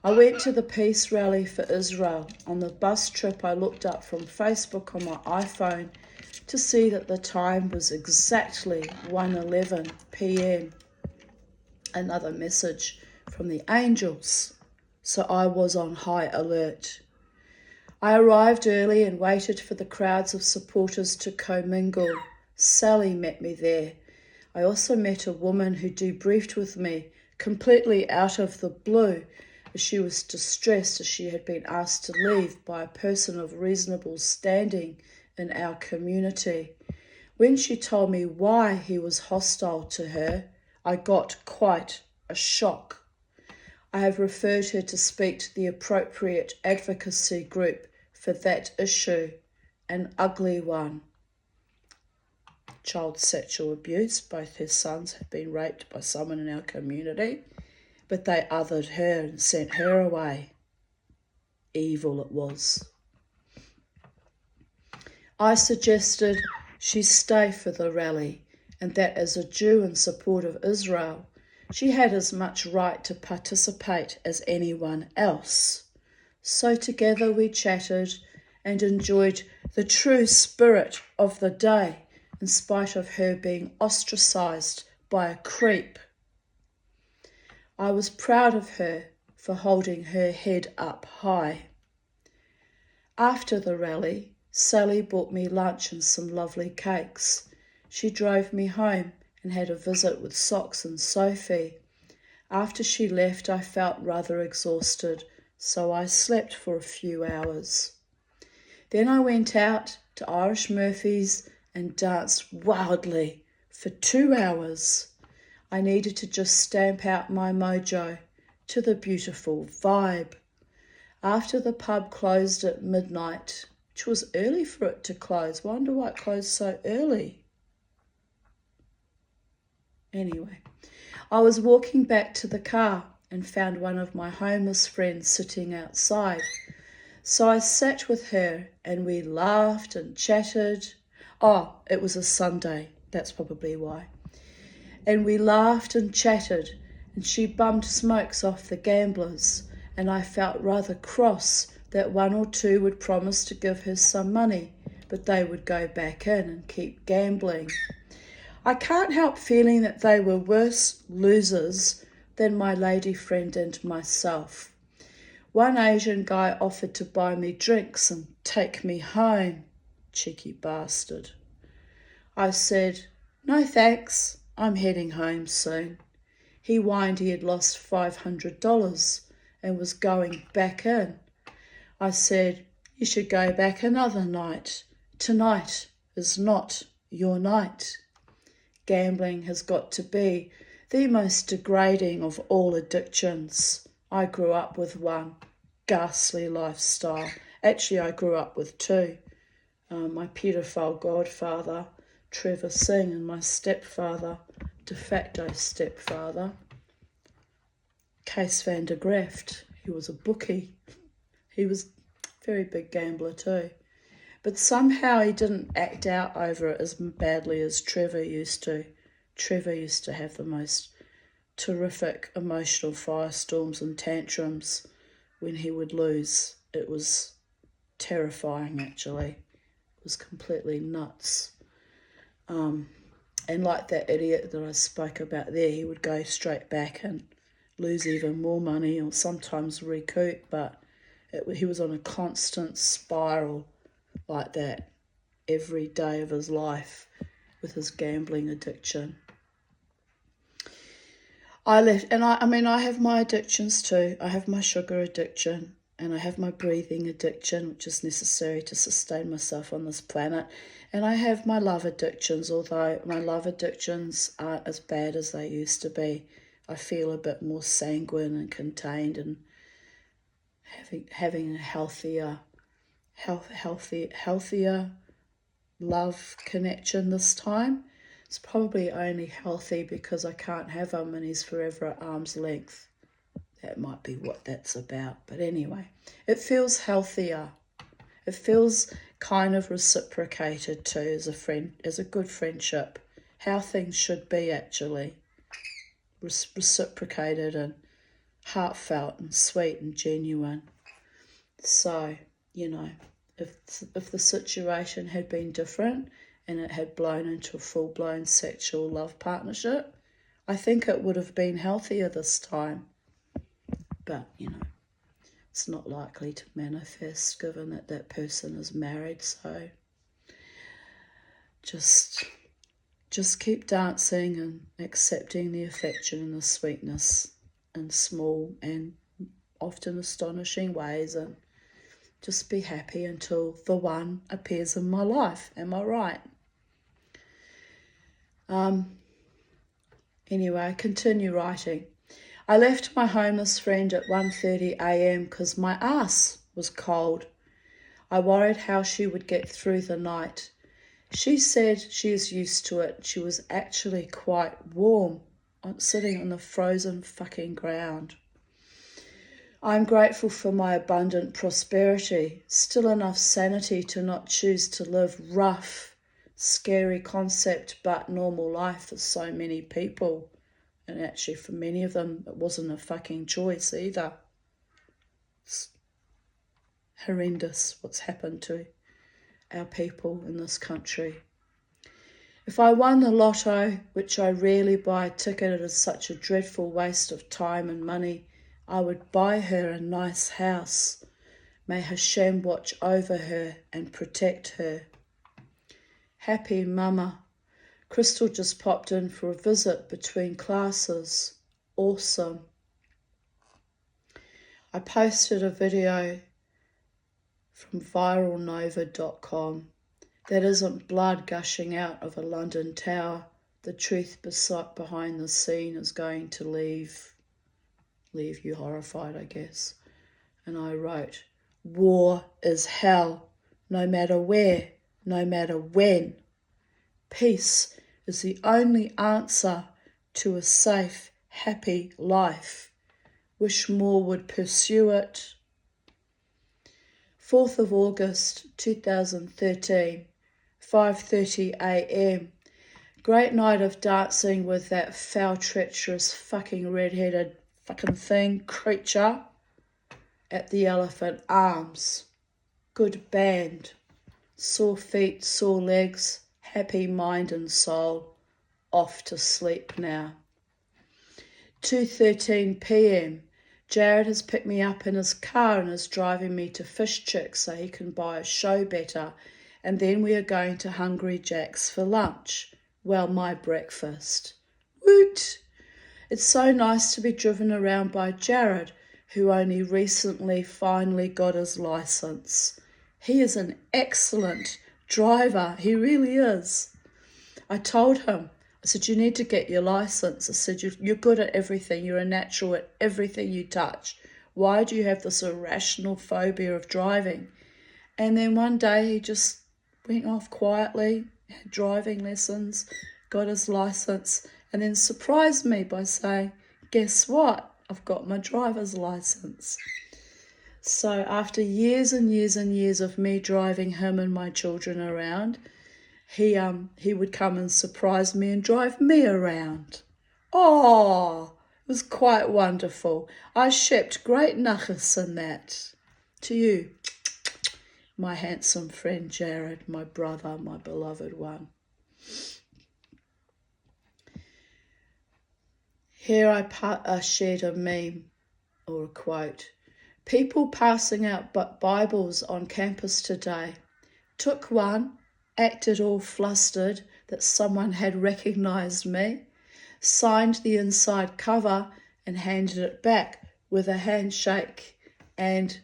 I went to the peace rally for Israel. On the bus trip, I looked up from Facebook on my iPhone to see that the time was exactly 1:11 p.m. Another message from the angels, so I was on high alert. I arrived early and waited for the crowds of supporters to commingle. Sally met me there. I also met a woman who debriefed with me completely out of the blue, as she was distressed as she had been asked to leave by a person of reasonable standing in our community. When she told me why he was hostile to her, I got quite a shock. I have referred her to speak to the appropriate advocacy group for that issue, an ugly one. Child sexual abuse. Both her sons have been raped by someone in our community. but they othered her and sent her away. Evil it was. I suggested she stay for the rally, and that as a Jew in support of Israel, she had as much right to participate as anyone else. So together we chatted and enjoyed the true spirit of the day, in spite of her being ostracised by a creep. I was proud of her for holding her head up high. After the rally, Sally bought me lunch and some lovely cakes. She drove me home and had a visit with Socks and Sophie. After she left, I felt rather exhausted, so I slept for a few hours. Then I went out to Irish Murphy's and danced wildly for 2 hours. I needed to just stamp out my mojo to the beautiful vibe. After the pub closed at midnight, which was early for it to close. Wonder why it closed so early. Anyway, I was walking back to the car and found one of my homeless friends sitting outside. So I sat with her and we laughed and chatted. Oh, it was a Sunday, that's probably why. And we laughed and chatted, and she bummed smokes off the gamblers, and I felt rather cross that one or two would promise to give her some money, but they would go back in and keep gambling. I can't help feeling that they were worse losers than my lady friend and myself. One Asian guy offered to buy me drinks and take me home. Cheeky bastard. I said, no thanks, I'm heading home soon. He whined he had lost $500 and was going back in. I said, you should go back another night. Tonight is not your night. Gambling has got to be the most degrading of all addictions. I grew up with one. Ghastly lifestyle. Actually, I grew up with two. My paedophile godfather, Trevor Singh, and my stepfather, de facto stepfather, Kees van der Graft. He was a bookie. He was a very big gambler too. But somehow he didn't act out over it as badly as Trevor used to. Trevor used to have the most terrific emotional firestorms and tantrums when he would lose. It was terrifying, actually. It was completely nuts. And like that idiot that I spoke about there, he would go straight back and lose even more money or sometimes recoup, but he was on a constant spiral like that every day of his life with his gambling addiction. I left, and I have my addictions too. I have my sugar addiction and I have my breathing addiction, which is necessary to sustain myself on this planet. And I have my love addictions, although my love addictions aren't as bad as they used to be. I feel a bit more sanguine and contained and having a healthier love connection this time. It's probably only healthy because I can't have him and he's forever at arm's length. That might be what that's about. But anyway, it feels healthier. It feels kind of reciprocated too as a friend, as a good friendship. How things should be, actually. Reciprocated and heartfelt and sweet and genuine. So, if the situation had been different and it had blown into a full-blown sexual love partnership, I think it would have been healthier this time. But, it's not likely to manifest given that that person is married. So just keep dancing and accepting the affection and the sweetness in small and often astonishing ways, and just be happy until the one appears in my life. Am I right? Anyway, I continue writing. I left my homeless friend at 1:30 a.m. because my ass was cold. I worried how she would get through the night. She said she is used to it. She was actually quite warm sitting on the frozen fucking ground. I'm grateful for my abundant prosperity, still enough sanity to not choose to live rough, scary concept but normal life for so many people. And actually for many of them it wasn't a fucking choice either. It's horrendous what's happened to our people in this country. If I won the lotto, which I rarely buy a ticket, it is such a dreadful waste of time and money, I would buy her a nice house. May Hashem watch over her and protect her. Happy Mama. Crystal just popped in for a visit between classes. Awesome. I posted a video from viralnova.com. That isn't blood gushing out of a London tower. The truth behind the scene is going to leave you horrified, I guess. And I wrote, war is hell, no matter where, no matter when. Peace is the only answer to a safe, happy life. Wish more would pursue it. 4th of August 2013, 5:30 a.m. Great night of dancing with that foul, treacherous, fucking red-headed fucking thing, creature, at the Elephant Arms. Good band. Sore feet, sore legs, happy mind and soul. Off to sleep now. 2:13 p.m. Jared has picked me up in his car and is driving me to Fish Chicks so he can buy a show better, and then we are going to Hungry Jack's for lunch. Well, my breakfast. Woot! It's so nice to be driven around by Jared, who only recently finally got his license. He is an excellent driver, he really is. I told him, I said, you need to get your license. I said, you're good at everything. You're a natural at everything you touch. Why do you have this irrational phobia of driving? And then one day he just went off quietly, had driving lessons, got his license, and then surprised me by saying, guess what? I've got my driver's license. So after years and years and years of me driving him and my children around, he would come and surprise me and drive me around. Oh, it was quite wonderful. I shipped great nachas in that. To you, my handsome friend Jared, my brother, my beloved one. Here I shared a meme or a quote. People passing out Bibles on campus today. Took one, acted all flustered that someone had recognised me, signed the inside cover and handed it back with a handshake and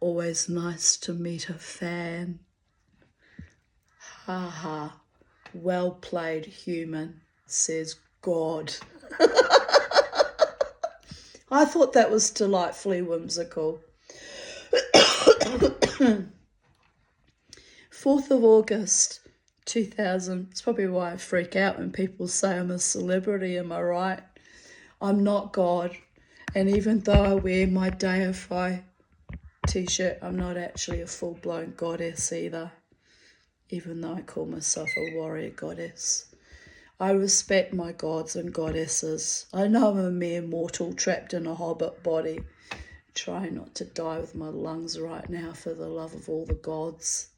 always nice to meet a fan. Ha ha, well played human, says God. I thought that was delightfully whimsical. 4th of August 2000. It's probably why I freak out when people say I'm a celebrity, am I right? I'm not God. And even though I wear my Deify t-shirt, I'm not actually a full-blown goddess either, even though I call myself a warrior goddess. I respect my gods and goddesses. I know I'm a mere mortal trapped in a hobbit body. Trying not to die with my lungs right now for the love of all the gods.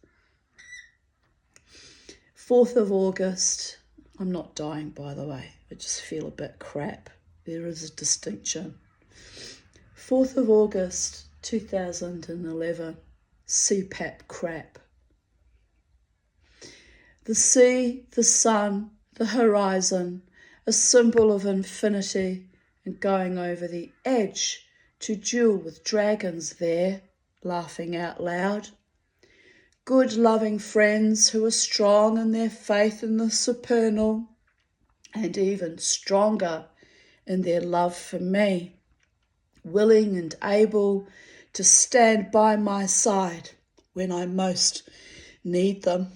4th of August. I'm not dying, by the way. I just feel a bit crap. There is a distinction. 4th of August 2011. CPAP crap. The sea, the sun, the horizon, a symbol of infinity and going over the edge to duel with dragons there, laughing out loud. Good loving friends who are strong in their faith in the supernal and even stronger in their love for me, willing and able to stand by my side when I most need them.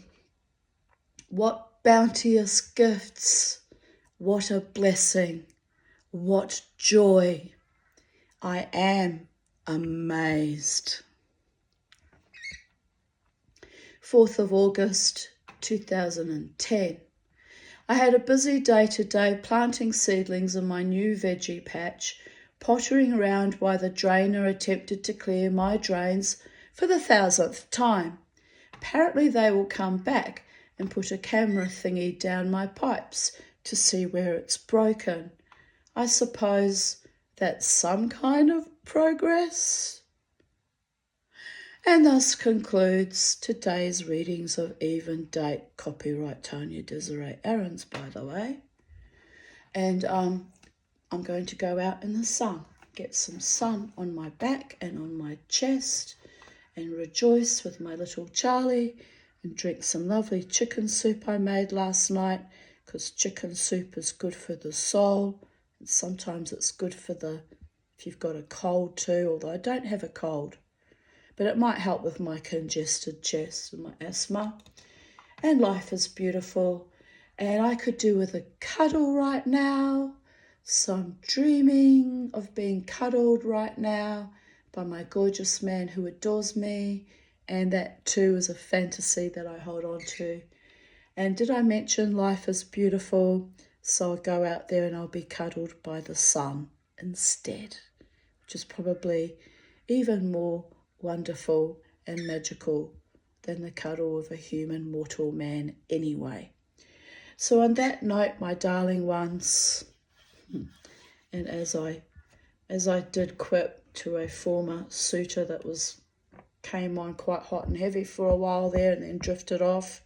What bounteous gifts, what a blessing. What joy! I am amazed. 4th of August 2010. I had a busy day today planting seedlings in my new veggie patch, pottering around while the drainer attempted to clear my drains for the 1000th time. Apparently they will come back and put a camera thingy down my pipes to see where it's broken. I suppose that's some kind of progress. And thus concludes today's readings of Even Date, copyright Tanya Desiree Aarons, by the way. And I'm going to go out in the sun, get some sun on my back and on my chest, and rejoice with my little Charlie and drink some lovely chicken soup I made last night, because chicken soup is good for the soul, and sometimes it's good for if you've got a cold too, although I don't have a cold, but it might help with my congested chest and my asthma. And life is beautiful, and I could do with a cuddle right now, so I'm dreaming of being cuddled right now by my gorgeous man who adores me, and that too is a fantasy that I hold on to. And did I mention life is beautiful? So I'll go out there and I'll be cuddled by the sun instead, which is probably even more wonderful and magical than the cuddle of a human mortal man anyway. So on that note, my darling ones, and as I did quip to a former suitor that came on quite hot and heavy for a while there and then drifted off,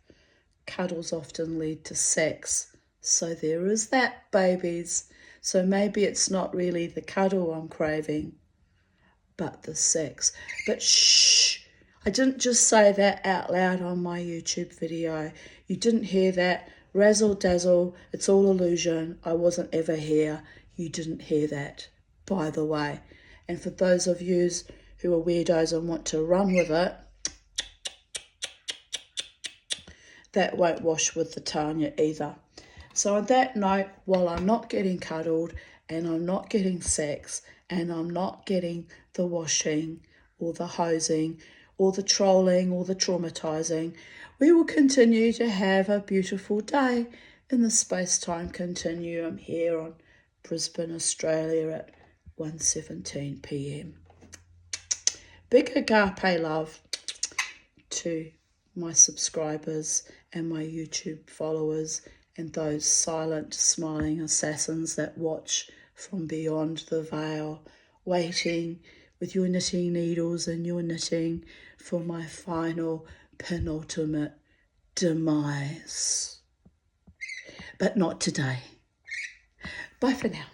cuddles often lead to sex. So there is that, babies. So maybe it's not really the cuddle I'm craving, but the sex. But shh, I didn't just say that out loud on my YouTube video. You didn't hear that. Razzle dazzle, it's all illusion. I wasn't ever here. You didn't hear that, by the way. And for those of you who are weirdos and want to run with it, that won't wash with the Tanya either. So on that note, while I'm not getting cuddled and I'm not getting sex and I'm not getting the washing or the hosing or the trolling or the traumatizing, we will continue to have a beautiful day in the space-time continuum here on Brisbane, Australia at 1:17 p.m. Big agape love to my subscribers and my YouTube followers and those silent, smiling assassins that watch from beyond the veil, waiting with your knitting needles and your knitting for my final, penultimate demise. But not today. Bye for now.